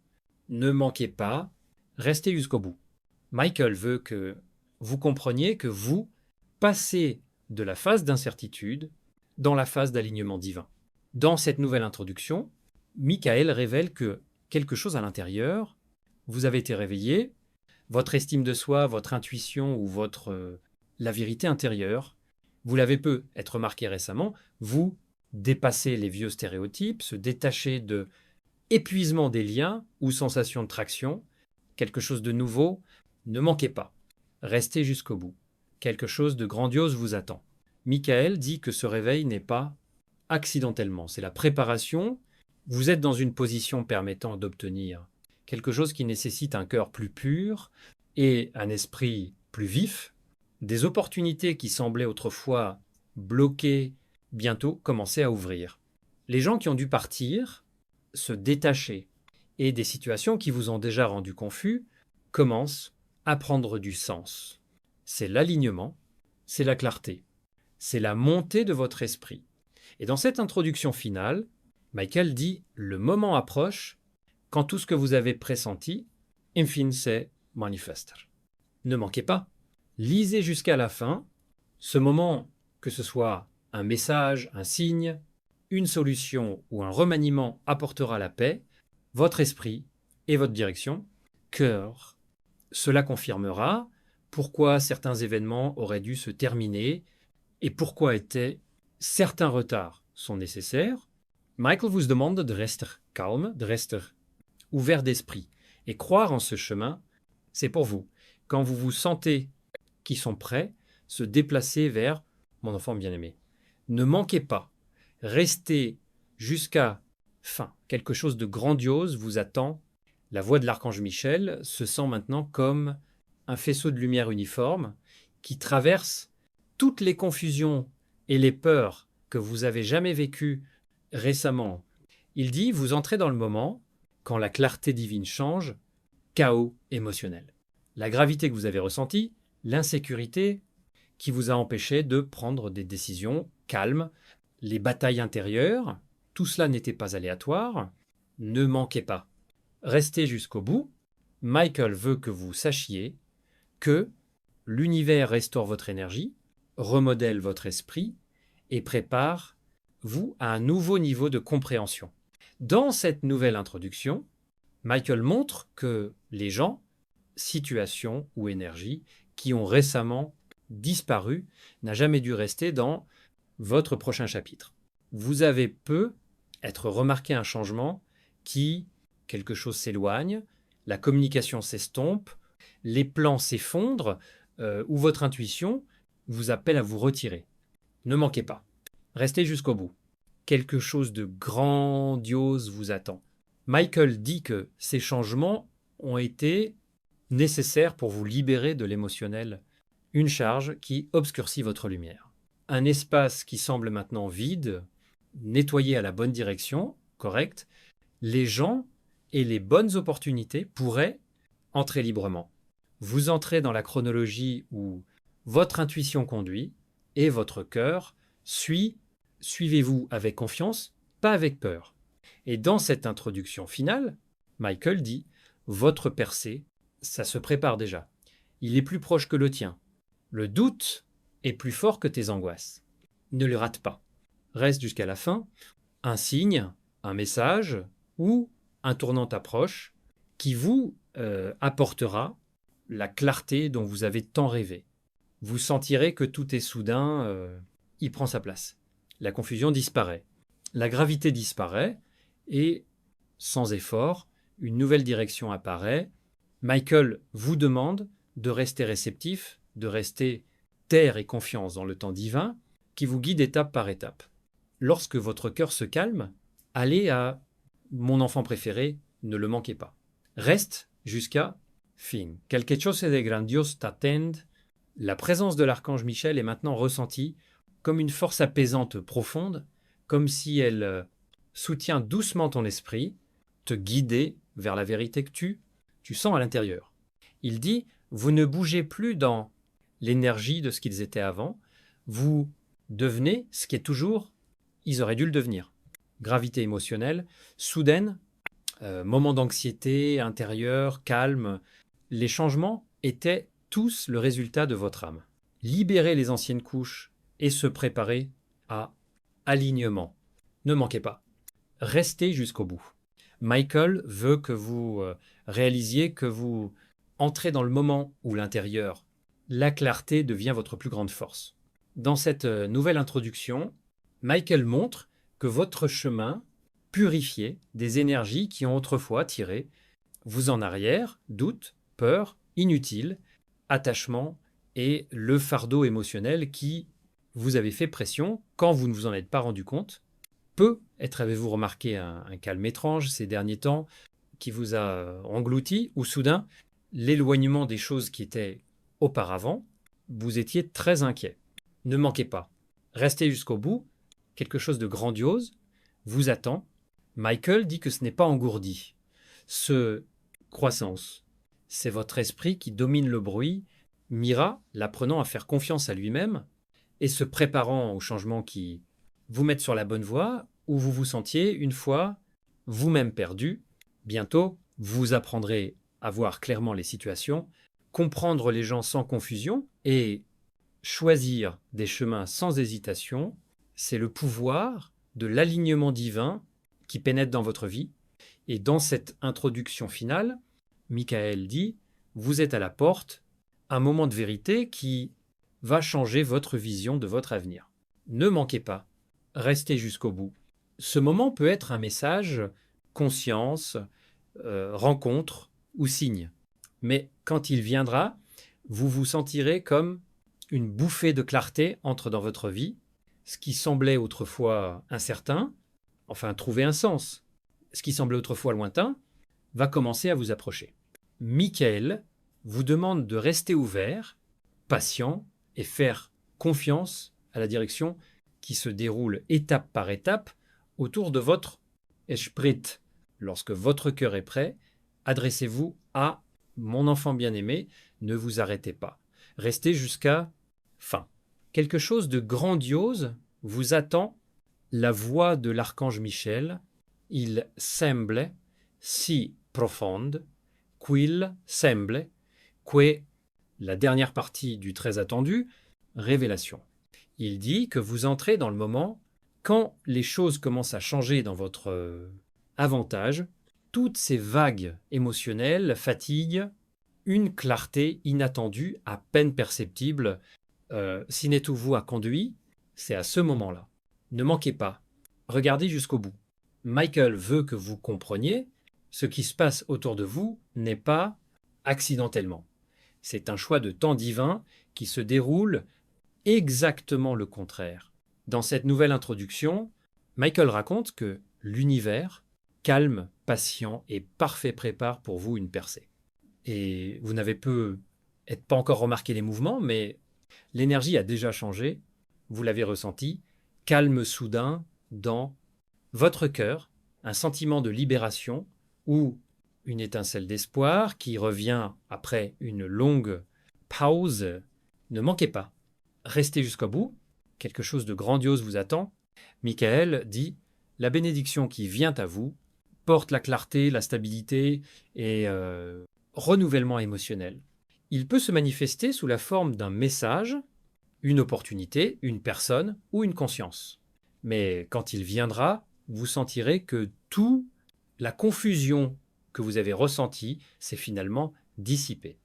Speaker 1: Ne manquez pas, restez jusqu'au bout. Michael veut que vous compreniez que vous passez de la phase d'incertitude dans la phase d'alignement divin. Dans cette nouvelle introduction, Michael révèle que quelque chose à l'intérieur, vous avez été réveillé, votre estime de soi, votre intuition ou la vérité intérieure, vous l'avez peut être remarqué récemment, vous dépassez les vieux stéréotypes, se détacher de épuisement des liens ou sensation de traction, quelque chose de nouveau, ne manquez pas, restez jusqu'au bout. Quelque chose de grandiose vous attend. Michael dit que ce réveil n'est pas accidentellement, c'est la préparation. Vous êtes dans une position permettant d'obtenir quelque chose qui nécessite un cœur plus pur et un esprit plus vif. Des opportunités qui semblaient autrefois bloquées, bientôt commencer à ouvrir. Les gens qui ont dû partir, se détacher, et des situations qui vous ont déjà rendu confus, commencent à prendre du sens. C'est l'alignement, c'est la clarté. C'est la montée de votre esprit. Et dans cette introduction finale, Michael dit « Le moment approche quand tout ce que vous avez pressenti, infine se manifeste ». Ne manquez pas. Lisez jusqu'à la fin. Ce moment, que ce soit un message, un signe, une solution ou un remaniement apportera la paix, votre esprit et votre direction, cœur. Cela confirmera pourquoi certains événements auraient dû se terminer et pourquoi certains retards sont nécessaires. Michael vous demande de rester calme, de rester ouvert d'esprit. Et croire en ce chemin, c'est pour vous. Quand vous vous sentez qu'ils sont prêts, se déplacer vers mon enfant bien-aimé. Ne manquez pas. Restez jusqu'à fin. Quelque chose de grandiose vous attend. La voix de l'archange Michel se sent maintenant comme un faisceau de lumière uniforme qui traverse toutes les confusions et les peurs que vous avez jamais vécues récemment. Il dit, vous entrez dans le moment, quand la clarté divine change, chaos émotionnel. La gravité que vous avez ressentie, l'insécurité qui vous a empêché de prendre des décisions calmes, les batailles intérieures, tout cela n'était pas aléatoire. Ne manquez pas. Restez jusqu'au bout. Michael veut que vous sachiez que l'univers restaure votre énergie, remodèle votre esprit et prépare vous à un nouveau niveau de compréhension. Dans cette nouvelle introduction, Michael montre que les gens, situations ou énergies qui ont récemment disparu n'a jamais dû rester dans votre prochain chapitre. Vous avez peu être remarqué un changement qui, quelque chose s'éloigne, la communication s'estompe, les plans s'effondrent ou votre intuition vous appelle à vous retirer. Ne manquez pas. Restez jusqu'au bout. Quelque chose de grandiose vous attend. Michael dit que ces changements ont été nécessaires pour vous libérer de l'émotionnel, une charge qui obscurcit votre lumière. Un espace qui semble maintenant vide, nettoyé à la bonne direction, correct, les gens et les bonnes opportunités pourraient entrer librement. Vous entrez dans la chronologie où votre intuition conduit et votre cœur suit. Suivez-vous avec confiance, pas avec peur. Et dans cette introduction finale, Michael dit « Votre percée, ça se prépare déjà. Il est plus proche que le tien. Le doute est plus fort que tes angoisses. Ne le rate pas. Reste jusqu'à la fin. Un signe, un message ou un tournant approche qui vous apportera la clarté dont vous avez tant rêvé. Vous sentirez que tout est soudain, il prend sa place. La confusion disparaît. La gravité disparaît et, sans effort, une nouvelle direction apparaît. Michael vous demande de rester réceptif, de rester terre et confiance dans le temps divin qui vous guide étape par étape. Lorsque votre cœur se calme, allez à mon enfant préféré, ne le manquez pas. Reste jusqu'à fin. Quelque chose de grandiose t'attend. La présence de l'archange Michel est maintenant ressentie comme une force apaisante profonde, comme si elle soutient doucement ton esprit, te guider vers la vérité que tu sens à l'intérieur. Il dit, vous ne bougez plus dans l'énergie de ce qu'ils étaient avant, vous devenez ce qui est toujours, ils auraient dû le devenir. Gravité émotionnelle, soudaine, moment d'anxiété intérieure, calme, les changements étaient tous le résultat de votre âme. Libérez les anciennes couches et se préparer à alignement. Ne manquez pas. Restez jusqu'au bout. Michael veut que vous réalisiez que vous entrez dans le moment où l'intérieur, la clarté devient votre plus grande force. Dans cette nouvelle introduction, Michael montre que votre chemin purifié des énergies qui ont autrefois tiré vous en arrière, doute, peur, inutile, attachement et le fardeau émotionnel qui vous avez fait pression quand vous ne vous en êtes pas rendu compte. Peut-être avez-vous remarqué un calme étrange ces derniers temps qui vous a englouti ou soudain l'éloignement des choses qui étaient auparavant, vous étiez très inquiet. Ne manquez pas. Restez jusqu'au bout. Quelque chose de grandiose vous attend. Michael dit que ce n'est pas engourdi. Ce croissance, c'est votre esprit qui domine le bruit, Mira, l'apprenant à faire confiance à lui-même et se préparant aux changements qui vous mettent sur la bonne voie, où vous vous sentiez une fois vous-même perdu. Bientôt, vous apprendrez à voir clairement les situations, comprendre les gens sans confusion et choisir des chemins sans hésitation. C'est le pouvoir de l'alignement divin qui pénètre dans votre vie. Et dans cette introduction finale, Michael dit, vous êtes à la porte, un moment de vérité qui va changer votre vision de votre avenir. Ne manquez pas, restez jusqu'au bout. Ce moment peut être un message, conscience, rencontre ou signe. Mais quand il viendra, vous vous sentirez comme une bouffée de clarté entre dans votre vie. Ce qui semblait autrefois incertain, enfin trouver un sens, ce qui semblait autrefois lointain, va commencer à vous approcher. Michael vous demande de rester ouvert, patient et faire confiance à la direction qui se déroule étape par étape autour de votre esprit. Lorsque votre cœur est prêt, adressez-vous à mon enfant bien-aimé, ne vous arrêtez pas. Restez jusqu'à fin. Quelque chose de grandiose vous attend, la voix de l'archange Michel. Il semble si profonde, qu'il semble, que la dernière partie du très attendu, révélation. Il dit que vous entrez dans le moment quand les choses commencent à changer dans votre avantage, toutes ces vagues émotionnelles, fatigue, une clarté inattendue, à peine perceptible, Sinetu vous a conduit, c'est à ce moment-là. Ne manquez pas, regardez jusqu'au bout. Michael veut que vous compreniez, ce qui se passe autour de vous n'est pas accidentellement. C'est un choix de temps divin qui se déroule exactement le contraire. Dans cette nouvelle introduction, Michael raconte que l'univers, calme, patient et parfait, prépare pour vous une percée. Et vous n'avez peut-être pas encore remarqué les mouvements, mais l'énergie a déjà changé, vous l'avez ressenti, calme soudain dans votre cœur, un sentiment de libération ou une étincelle d'espoir qui revient après une longue pause. Ne manquez pas, restez jusqu'au bout, quelque chose de grandiose vous attend. Michael dit, la bénédiction qui vient à vous porte la clarté, la stabilité et renouvellement émotionnel. Il peut se manifester sous la forme d'un message, une opportunité, une personne ou une conscience. Mais quand il viendra, vous sentirez que toute la confusion que vous avez ressentie s'est finalement dissipée.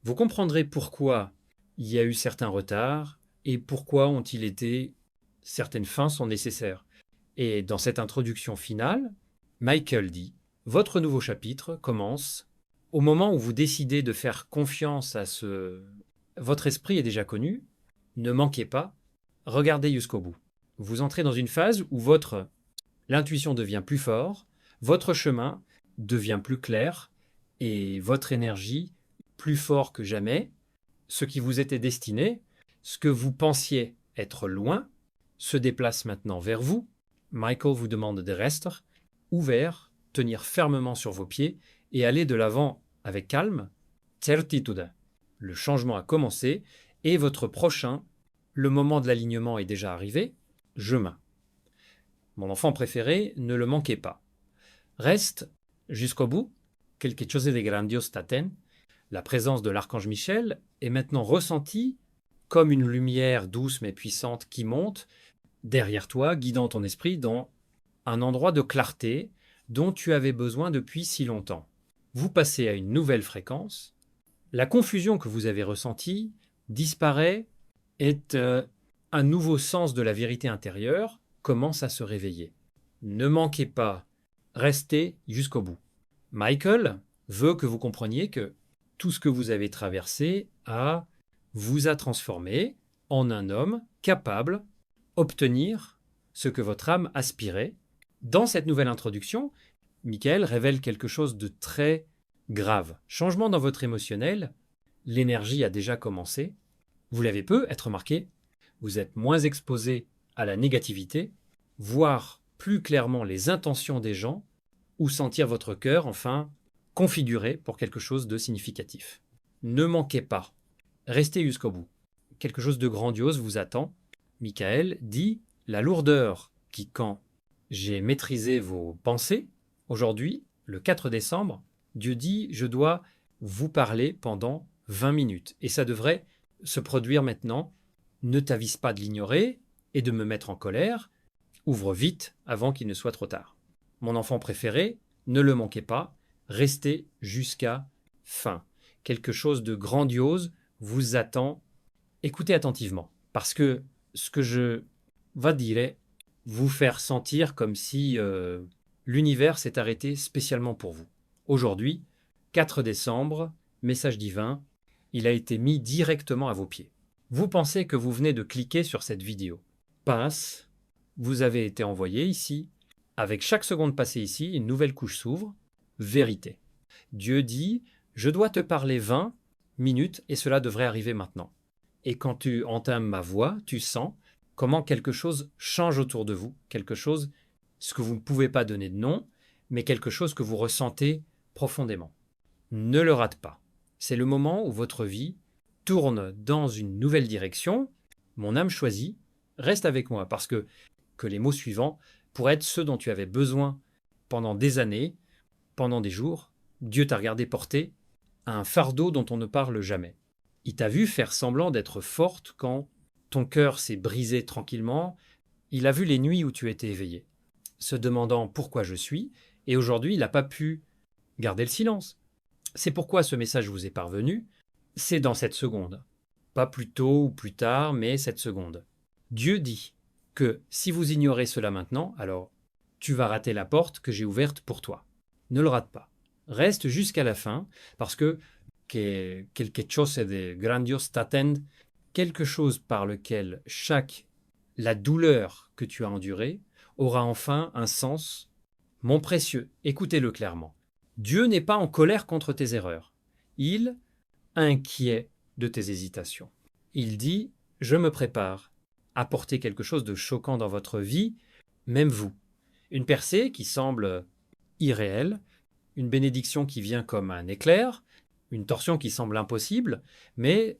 Speaker 1: Vous comprendrez pourquoi il y a eu certains retards et pourquoi ont-ils été certaines fins sont nécessaires. Et dans cette introduction finale, Michael dit « Votre nouveau chapitre commence au moment où vous décidez de faire confiance à ce... Votre esprit est déjà connu, ne manquez pas, regardez jusqu'au bout. Vous entrez dans une phase où l'intuition devient plus forte, votre chemin devient plus clair et votre énergie plus fort que jamais. Ce qui vous était destiné, ce que vous pensiez être loin, se déplace maintenant vers vous. Michael vous demande de rester ouvert, tenir fermement sur vos pieds et aller de l'avant avec calme. Certitude. Le changement a commencé et votre prochain, le moment de l'alignement est déjà arrivé. Chemin. Mon enfant préféré, ne le manquez pas. Reste jusqu'au bout. Quelque chose de grandiose t'attend. La présence de l'archange Michel est maintenant ressentie comme une lumière douce mais puissante qui monte derrière toi, guidant ton esprit dans un endroit de clarté dont tu avais besoin depuis si longtemps. Vous passez à une nouvelle fréquence. La confusion que vous avez ressentie disparaît et un nouveau sens de la vérité intérieure commence à se réveiller. Ne manquez pas, restez jusqu'au bout. Michael veut que vous compreniez que tout ce que vous avez traversé vous a transformé en un homme capable d'obtenir ce que votre âme aspirait. Dans cette nouvelle introduction, Michael révèle quelque chose de très grave. Changement dans votre émotionnel, l'énergie a déjà commencé. Vous l'avez peut-être remarqué, vous êtes moins exposé à la négativité, voir plus clairement les intentions des gens ou sentir votre cœur enfin configuré pour quelque chose de significatif. Ne manquez pas, restez jusqu'au bout. Quelque chose de grandiose vous attend. Michael dit la lourdeur qui, quand j'ai maîtrisé vos pensées, aujourd'hui, le 4 décembre, Dieu dit je dois vous parler pendant 20 minutes. Et ça devrait se produire maintenant. Ne t'avise pas de l'ignorer et de me mettre en colère. Ouvre vite avant qu'il ne soit trop tard. Mon enfant préféré, ne le manquez pas, restez jusqu'à fin. Quelque chose de grandiose vous attend. Écoutez attentivement, parce que ce que je vais dire est vous faire sentir comme si l'univers s'est arrêté spécialement pour vous. Aujourd'hui, 4 décembre, message divin, il a été mis directement à vos pieds. Vous pensez que vous venez de cliquer sur cette vidéo. Passe, vous avez été envoyé ici. Avec chaque seconde passée ici, une nouvelle couche s'ouvre. Vérité. Dieu dit, je dois te parler 20 minutes et cela devrait arriver maintenant. Et quand tu entames ma voix, tu sens comment quelque chose change autour de vous, quelque chose, ce que vous ne pouvez pas donner de nom, mais quelque chose que vous ressentez profondément. Ne le rate pas. C'est le moment où votre vie tourne dans une nouvelle direction. Mon âme choisie, reste avec moi parce que les mots suivants pourraient être ceux dont tu avais besoin pendant des années, pendant des jours. Dieu t'a regardé porter un fardeau dont on ne parle jamais. Il t'a vu faire semblant d'être forte quand ton cœur s'est brisé tranquillement. Il a vu les nuits où tu étais éveillé, se demandant pourquoi je suis, et aujourd'hui il n'a pas pu garder le silence. C'est pourquoi ce message vous est parvenu, c'est dans cette seconde. Pas plus tôt ou plus tard, mais cette seconde. Dieu dit que si vous ignorez cela maintenant, alors tu vas rater la porte que j'ai ouverte pour toi. Ne le rate pas. Reste jusqu'à la fin, parce que quelque chose de grandiose t'attend, quelque chose par lequel la douleur que tu as endurée aura enfin un sens. Mon précieux, écoutez-le clairement. Dieu n'est pas en colère contre tes erreurs. Il inquiet de tes hésitations. Il dit, je me prépare à porter quelque chose de choquant dans votre vie, même vous. Une percée qui semble irréelle, une bénédiction qui vient comme un éclair, une torsion qui semble impossible, mais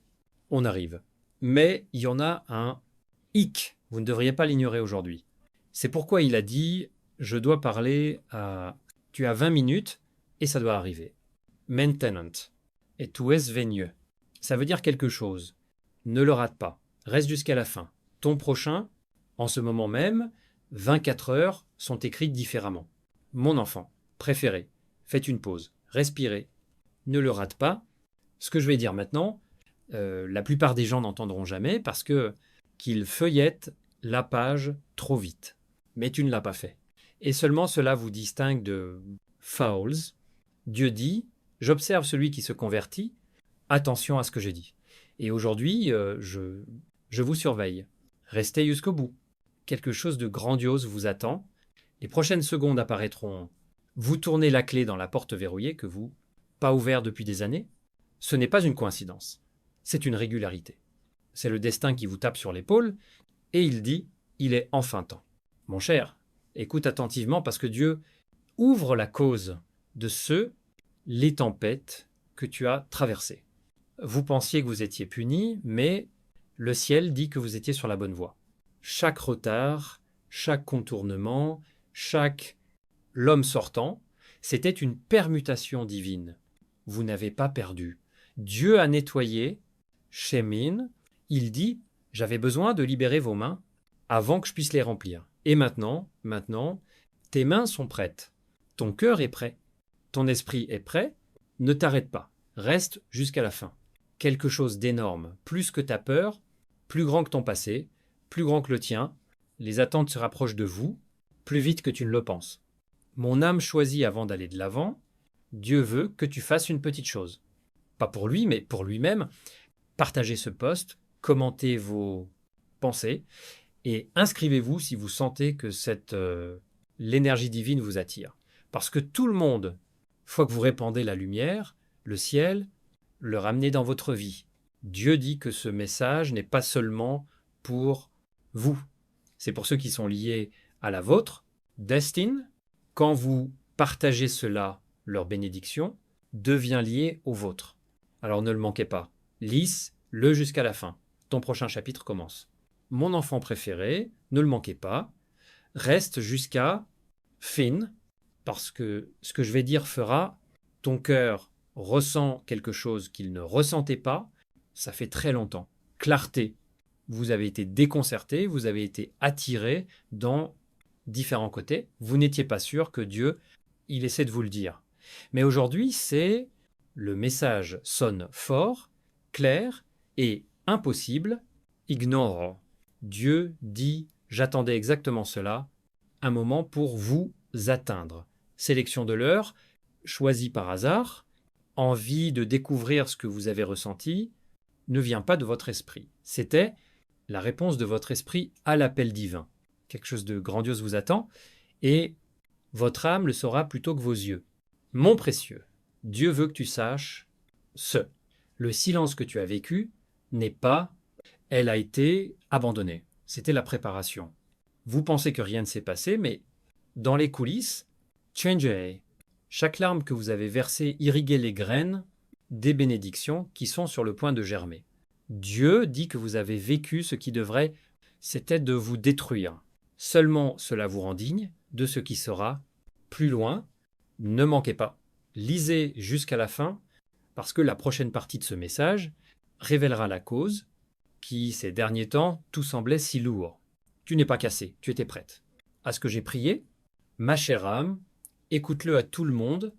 Speaker 1: on arrive. Mais il y en a un hic, vous ne devriez pas l'ignorer aujourd'hui. C'est pourquoi il a dit, je dois parler à... Tu as 20 minutes et ça doit arriver. Maintenant. Et tu es venu. Ça veut dire quelque chose. Ne le rate pas. Reste jusqu'à la fin. Ton prochain, en ce moment même, 24 heures sont écrites différemment. Mon enfant, préféré, faites une pause, respirez, ne le rate pas. Ce que je vais dire maintenant, la plupart des gens n'entendront jamais parce qu'ils feuillettent la page trop vite. Mais tu ne l'as pas fait. Et seulement cela vous distingue de fouls. Dieu dit, j'observe celui qui se convertit, attention à ce que j'ai dit. Et aujourd'hui, je vous surveille. Restez jusqu'au bout. Quelque chose de grandiose vous attend. Les prochaines secondes apparaîtront. Vous tournez la clé dans la porte verrouillée que vous, pas ouverte depuis des années. Ce n'est pas une coïncidence. C'est une régularité. C'est le destin qui vous tape sur l'épaule et il dit, il est enfin temps. Mon cher, écoute attentivement parce que Dieu ouvre la cause de les tempêtes que tu as traversées. Vous pensiez que vous étiez puni, mais le ciel dit que vous étiez sur la bonne voie. Chaque retard, chaque contournement, l'homme sortant, c'était une permutation divine. Vous n'avez pas perdu. Dieu a nettoyé, Shemin, il dit, j'avais besoin de libérer vos mains avant que je puisse les remplir. Et maintenant, tes mains sont prêtes. Ton cœur est prêt. Ton esprit est prêt. Ne t'arrête pas. Reste jusqu'à la fin. Quelque chose d'énorme, plus que ta peur, plus grand que ton passé, plus grand que le tien. Les attentes se rapprochent de vous, plus vite que tu ne le penses. Mon âme choisit avant d'aller de l'avant. Dieu veut que tu fasses une petite chose. Pas pour lui, mais pour lui-même. Partagez ce post, commentez vos pensées et inscrivez-vous si vous sentez que l'énergie divine vous attire. Parce que tout le monde, fois que vous répandez la lumière, le ciel, le ramenez dans votre vie. Dieu dit que ce message n'est pas seulement pour vous. C'est pour ceux qui sont liés à la vôtre. Destin, quand vous partagez cela, leur bénédiction, devient liée au vôtre. Alors ne le manquez pas. Lys, Le jusqu'à la fin. Ton prochain chapitre commence. Mon enfant préféré, ne le manquez pas, reste jusqu'à fin, parce que ce que je vais dire fera, ton cœur ressent quelque chose qu'il ne ressentait pas, ça fait très longtemps. Clarté, vous avez été déconcerté, vous avez été attiré dans différents côtés, vous n'étiez pas sûr que Dieu, il essaie de vous le dire. Mais aujourd'hui, c'est le message sonne fort, clair et impossible, ignore. Dieu dit, j'attendais exactement cela, un moment pour vous atteindre. Sélection de l'heure, choisie par hasard, envie de découvrir ce que vous avez ressenti, ne vient pas de votre esprit. C'était la réponse de votre esprit à l'appel divin. Quelque chose de grandiose vous attend, et votre âme le saura plutôt que vos yeux. Mon précieux, Dieu veut que tu saches ce. Le silence que tu as vécu n'est pas « elle a été abandonnée ». C'était la préparation. Vous pensez que rien ne s'est passé, mais dans les coulisses, change. Chaque larme que vous avez versée irriguait les graines des bénédictions qui sont sur le point de germer. Dieu dit que vous avez vécu ce qui devrait, c'était de vous détruire. Seulement cela vous rend digne de ce qui sera plus loin. Ne manquez pas. Lisez jusqu'à la fin, parce que la prochaine partie de ce message révélera la cause qui, ces derniers temps, tout semblait si lourd. Tu n'es pas cassé, tu étais prête. À ce que j'ai prié, ma chère âme, écoute-le à tout le monde,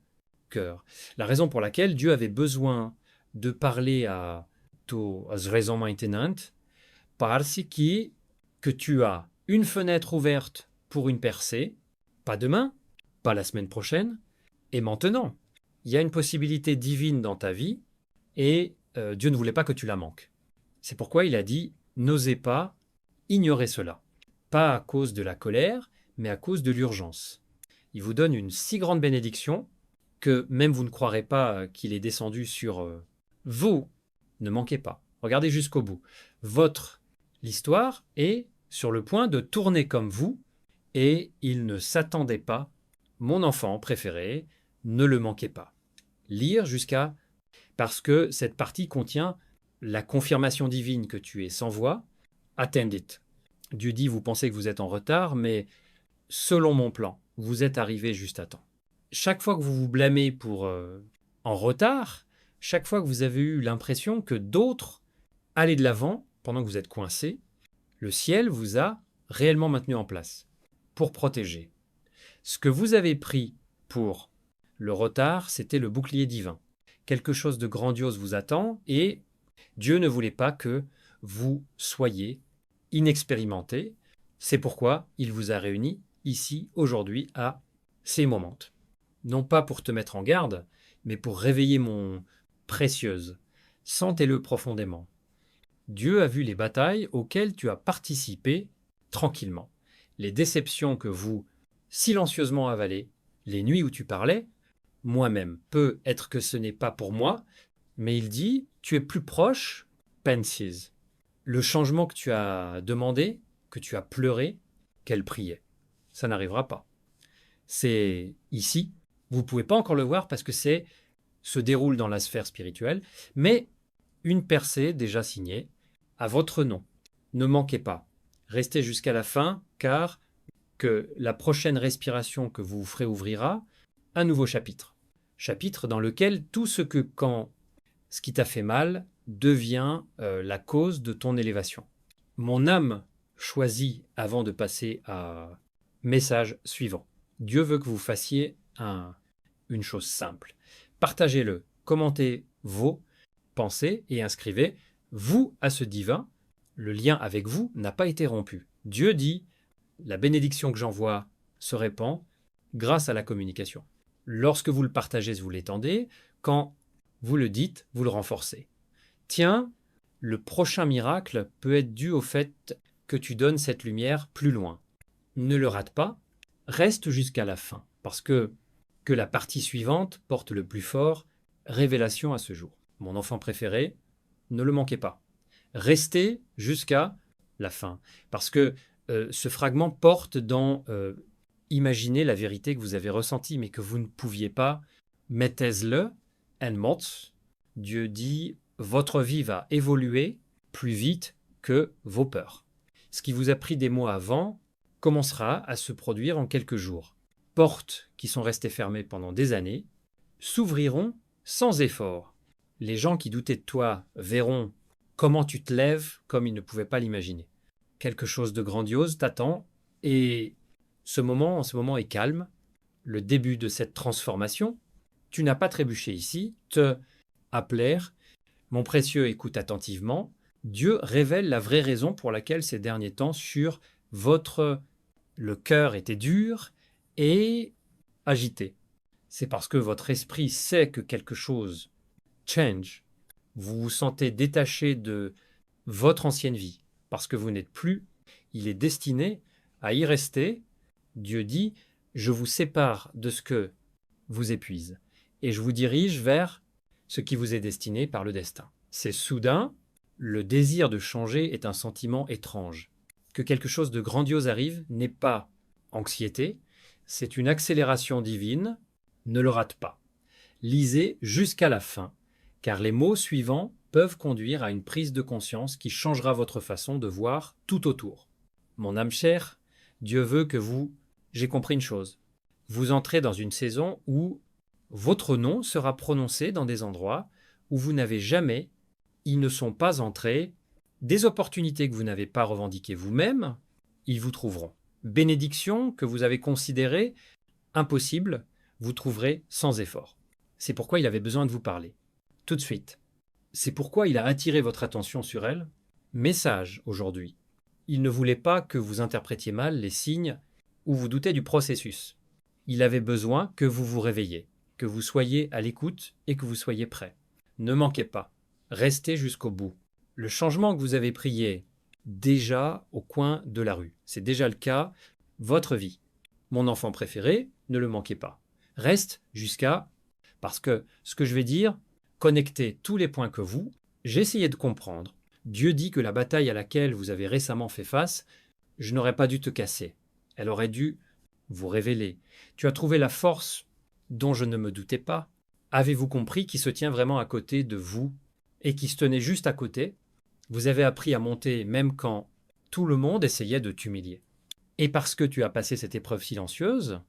Speaker 1: cœur. La raison pour laquelle Dieu avait besoin de parler à as raisons maintenantes, parce que tu as une fenêtre ouverte pour une percée, pas demain, pas la semaine prochaine, et maintenant. Il y a une possibilité divine dans ta vie, et Dieu ne voulait pas que tu la manques. C'est pourquoi il a dit, n'osez pas ignorer cela. Pas à cause de la colère, mais à cause de l'urgence. Il vous donne une si grande bénédiction que même vous ne croirez pas qu'il est descendu sur vous. Ne manquez pas. Regardez jusqu'au bout. L'histoire est sur le point de tourner comme vous et il ne s'attendait pas. Mon enfant préféré, ne le manquez pas. Lire jusqu'à... Parce que cette partie contient la confirmation divine que tu es sans voix. Attend it. Dieu dit, vous pensez que vous êtes en retard, mais selon mon plan, vous êtes arrivé juste à temps. Chaque fois que vous vous blâmez pour en retard, chaque fois que vous avez eu l'impression que d'autres allaient de l'avant pendant que vous êtes coincé, le ciel vous a réellement maintenu en place pour protéger. Ce que vous avez pris pour le retard, c'était le bouclier divin. Quelque chose de grandiose vous attend et Dieu ne voulait pas que vous soyez inexpérimenté. C'est pourquoi il vous a réunis ici, aujourd'hui, à ces moments. Non pas pour te mettre en garde, mais pour réveiller mon précieuse. Sentez-le profondément. Dieu a vu les batailles auxquelles tu as participé tranquillement. Les déceptions que vous silencieusement avalez, les nuits où tu parlais, moi-même, peut être que ce n'est pas pour moi, mais il dit, tu es plus proche, penses. Le changement que tu as demandé, que tu as pleuré, qu'elle priait. Ça n'arrivera pas. C'est ici. Vous ne pouvez pas encore le voir parce que se déroule dans la sphère spirituelle, mais une percée déjà signée à votre nom. Ne manquez pas. Restez jusqu'à la fin, car que la prochaine respiration que vous ferez ouvrira un nouveau chapitre. Chapitre dans lequel tout ce qui t'a fait mal devient la cause de ton élévation. Mon âme choisit avant de passer à message suivant. Dieu veut que vous fassiez une chose simple. Partagez-le, commentez vos pensées et inscrivez vous à ce divin. Le lien avec vous n'a pas été rompu. Dieu dit, la bénédiction que j'envoie se répand grâce à la communication. Lorsque vous le partagez, vous l'étendez. Quand vous le dites, vous le renforcez. Tiens, le prochain miracle peut être dû au fait que tu donnes cette lumière plus loin. Ne le rate pas, reste jusqu'à la fin, parce que la partie suivante porte le plus fort, révélation à ce jour. Mon enfant préféré, ne le manquez pas. Restez jusqu'à la fin, parce que ce fragment porte dans imaginer la vérité que vous avez ressentie, mais que vous ne pouviez pas. Mettez-le en mots. Dieu dit, votre vie va évoluer plus vite que vos peurs. Ce qui vous a pris des mois avant commencera à se produire en quelques jours. Portes qui sont restées fermées pendant des années s'ouvriront sans effort. Les gens qui doutaient de toi verront comment tu te lèves comme ils ne pouvaient pas l'imaginer. Quelque chose de grandiose t'attend et ce moment est calme, le début de cette transformation. Tu n'as pas trébuché ici, te à plaire. Mon précieux, écoute attentivement. Dieu révèle la vraie raison pour laquelle ces derniers temps sur le cœur était dur et agité. C'est parce que votre esprit sait que quelque chose change. Vous vous sentez détaché de votre ancienne vie parce que vous n'êtes plus. Il est destiné à y rester. Dieu dit, je vous sépare de ce que vous épuise et je vous dirige vers ce qui vous est destiné par le destin. C'est soudain, le désir de changer est un sentiment étrange. Que quelque chose de grandiose arrive n'est pas anxiété, c'est une accélération divine. Ne le rate pas. Lisez jusqu'à la fin, car les mots suivants peuvent conduire à une prise de conscience qui changera votre façon de voir tout autour. Mon âme chère, Dieu veut que j'ai compris une chose. Vous entrez dans une saison où votre nom sera prononcé dans des endroits où vous n'avez jamais, ils ne sont pas entrés, des opportunités que vous n'avez pas revendiquées vous-même, ils vous trouveront. Bénédictions que vous avez considérées impossibles, vous trouverez sans effort. C'est pourquoi il avait besoin de vous parler. Tout de suite. C'est pourquoi il a attiré votre attention sur elle. Message aujourd'hui. Il ne voulait pas que vous interprétiez mal les signes ou vous doutez du processus. Il avait besoin que vous vous réveilliez, que vous soyez à l'écoute et que vous soyez prêts. Ne manquez pas. Restez jusqu'au bout. Le changement que vous avez prié déjà au coin de la rue, c'est déjà le cas, votre vie. Mon enfant préféré, ne le manquez pas. Reste jusqu'à, parce que ce que je vais dire, connectez tous les points que j'ai essayé de comprendre. Dieu dit que la bataille à laquelle vous avez récemment fait face, je n'aurais pas dû te casser. Elle aurait dû vous révéler. Tu as trouvé la force dont je ne me doutais pas. Avez-vous compris qui se tient vraiment à côté de vous et qui se tenait juste à côté? Vous avez appris à monter même quand tout le monde essayait de t'humilier. Et parce que tu as passé cette épreuve silencieuse,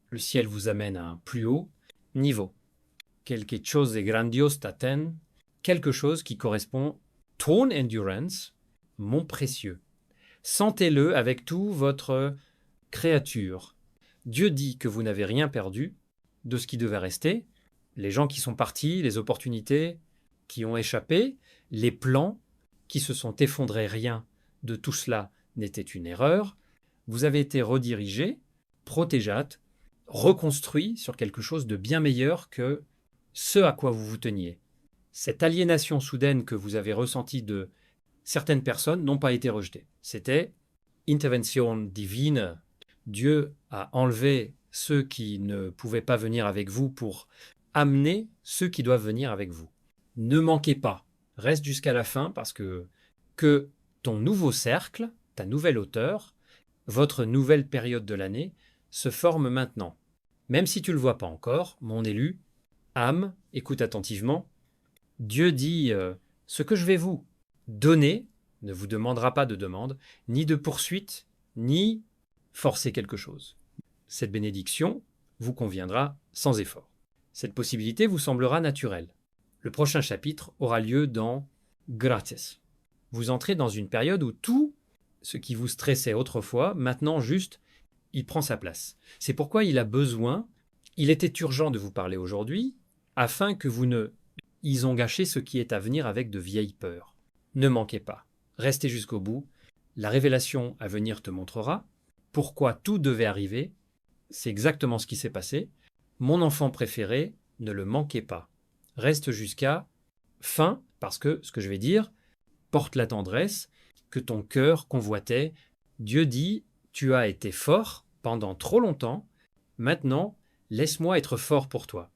Speaker 1: le ciel vous amène à un plus haut niveau. Quelque chose de grandiose t'attend, quelque chose qui correspond ton endurance, mon précieux. Sentez-le avec tout votre créature. Dieu dit que vous n'avez rien perdu de ce qui devait rester, les gens qui sont partis, les opportunités qui ont échappé, les plans qui se sont effondrés, rien de tout cela n'était une erreur. Vous avez été redirigé, protégeate, reconstruit sur quelque chose de bien meilleur que ce à quoi vous vous teniez. Cette aliénation soudaine que vous avez ressentie de certaines personnes n'ont pas été rejetées. C'était intervention divine. Dieu a enlevé ceux qui ne pouvaient pas venir avec vous pour amener ceux qui doivent venir avec vous. Ne manquez pas, reste jusqu'à la fin parce que ton nouveau cercle, ta nouvelle hauteur, votre nouvelle période de l'année se forme maintenant. Même si tu ne le vois pas encore, mon élu, âme, écoute attentivement, Dieu dit ce que je vais vous donner ne vous demandera pas de demande, ni de poursuite, ni forcer quelque chose. Cette bénédiction vous conviendra sans effort. Cette possibilité vous semblera naturelle. Le prochain chapitre aura lieu dans Gratis. Vous entrez dans une période où tout ce qui vous stressait autrefois, maintenant juste, il prend sa place. C'est pourquoi il était urgent de vous parler aujourd'hui, afin que vous ne... Ils ont gâché ce qui est à venir avec de vieilles peurs. Ne manquez pas. Restez jusqu'au bout. La révélation à venir te montrera pourquoi tout devait arriver. C'est exactement ce qui s'est passé. Mon enfant préféré, ne le manquez pas. Reste jusqu'à fin, parce que ce que je vais dire porte la tendresse que ton cœur convoitait. Dieu dit, tu as été fort pendant trop longtemps. Maintenant, laisse-moi être fort pour toi.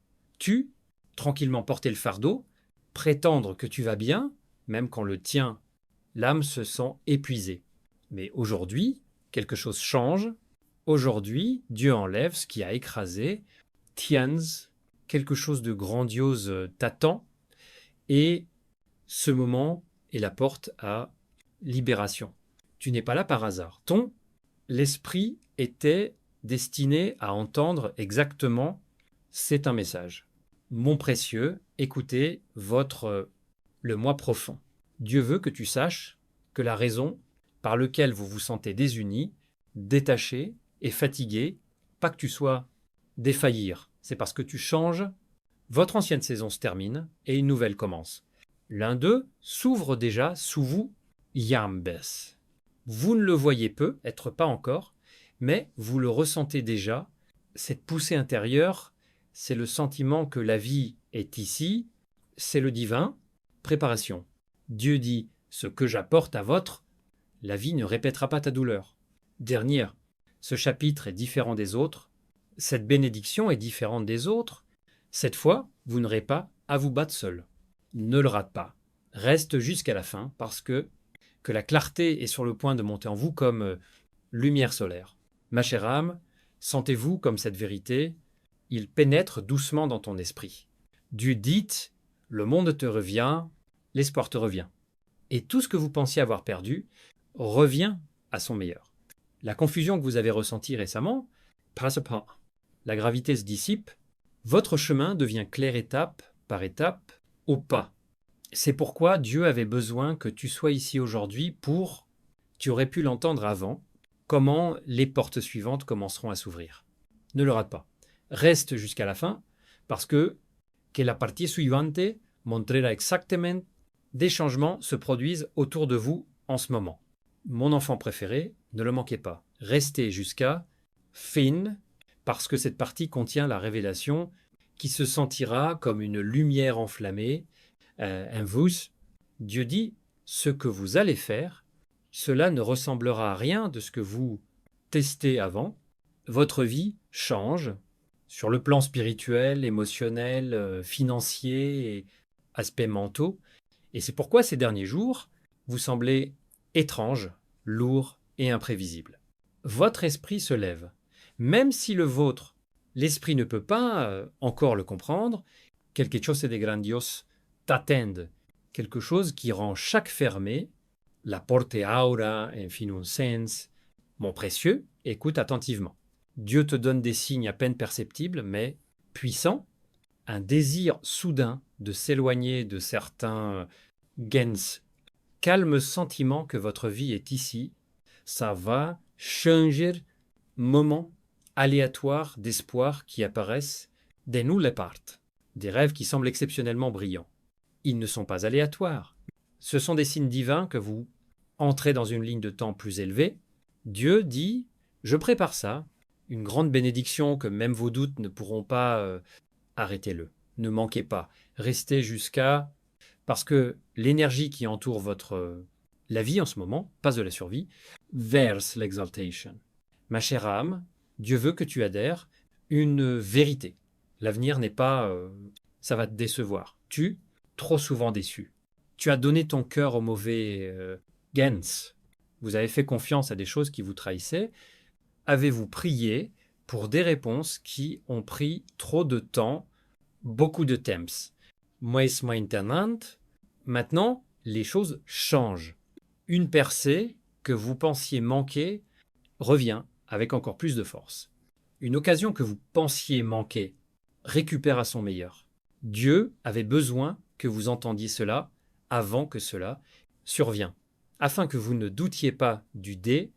Speaker 1: Tranquillement porter le fardeau, prétendre que tu vas bien, même quand le tien, l'âme se sent épuisée. Mais aujourd'hui, quelque chose change. Aujourd'hui, Dieu enlève ce qui a écrasé. Tiens, quelque chose de grandiose t'attend. Et Ce moment est la porte à libération. Tu n'es pas là par hasard. L'esprit était destiné à entendre exactement, c'est un message. Mon précieux, écoutez le moi profond. Dieu veut que tu saches que la raison par laquelle vous vous sentez désunis, détachés et fatigués, pas que tu sois défaillir, c'est parce que tu changes, votre ancienne saison se termine et une nouvelle commence. L'un d'eux s'ouvre déjà sous vous, Yambes. Vous ne le voyez peut-être pas encore, mais vous le ressentez déjà, cette poussée intérieure, c'est le sentiment que la vie est ici, c'est le divin, préparation. Dieu dit, ce que j'apporte à votre, la vie ne répétera pas ta douleur. Dernière, ce chapitre est différent des autres, cette bénédiction est différente des autres, cette fois, vous n'aurez pas à vous battre seul. Ne le rate pas. Reste jusqu'à la fin parce que la clarté est sur le point de monter en vous comme lumière solaire. Ma chère âme, sentez-vous comme cette vérité, il pénètre doucement dans ton esprit. Dieu dit, le monde te revient, l'espoir te revient. Et tout ce que vous pensiez avoir perdu revient à son meilleur. La confusion que vous avez ressentie récemment passe pas. La gravité se dissipe, votre chemin devient clair étape par étape, au pas. C'est pourquoi Dieu avait besoin que tu sois ici aujourd'hui tu aurais pu l'entendre avant, comment les portes suivantes commenceront à s'ouvrir. Ne le rate pas. Reste jusqu'à la fin, parce que la partie suivante montrera exactement des changements se produisent autour de vous en ce moment. Mon enfant préféré, ne le manquez pas. Restez jusqu'à fin, parce que cette partie contient la révélation qui se sentira comme une lumière enflammée. En vous, Dieu dit, ce que vous allez faire, cela ne ressemblera à rien de ce que vous testez avant. Votre vie change sur le plan spirituel, émotionnel, financier et aspects mentaux. Et c'est pourquoi ces derniers jours, vous semblez étrange, lourd et imprévisible. Votre esprit se lève. Même si le vôtre, l'esprit ne peut pas encore le comprendre, quelque chose de grandios t'attend, quelque chose qui rend chaque fermé, la porte aura en finum sens, mon précieux, écoute attentivement. Dieu te donne des signes à peine perceptibles, mais puissants, un désir soudain de s'éloigner de certains gens, calme sentiment que votre vie est ici, ça va changer moment aléatoire d'espoir qui apparaissent des nulle part, des rêves qui semblent exceptionnellement brillants. Ils ne sont pas aléatoires. Ce sont des signes divins que vous entrez dans une ligne de temps plus élevée. Dieu dit, je prépare ça, une grande bénédiction que même vos doutes ne pourront pas arrêtez-le. Ne manquez pas. Restez jusqu'à... Parce que l'énergie qui entoure la vie en ce moment, pas de la survie, verse l'exaltation. Ma chère âme, Dieu veut que tu adhères une vérité. L'avenir n'est pas... ça va te décevoir. Trop souvent déçu. Tu as donné ton cœur au mauvais gens. Vous avez fait confiance à des choses qui vous trahissaient. Avez-vous prié pour des réponses qui ont pris trop de temps, beaucoup de temps. Maintenant, les choses changent. Une percée que vous pensiez manquer revient avec encore plus de force. Une occasion que vous pensiez manquer récupère à son meilleur. Dieu avait besoin que vous entendiez cela avant que cela survienne, afin que vous ne doutiez pas du dé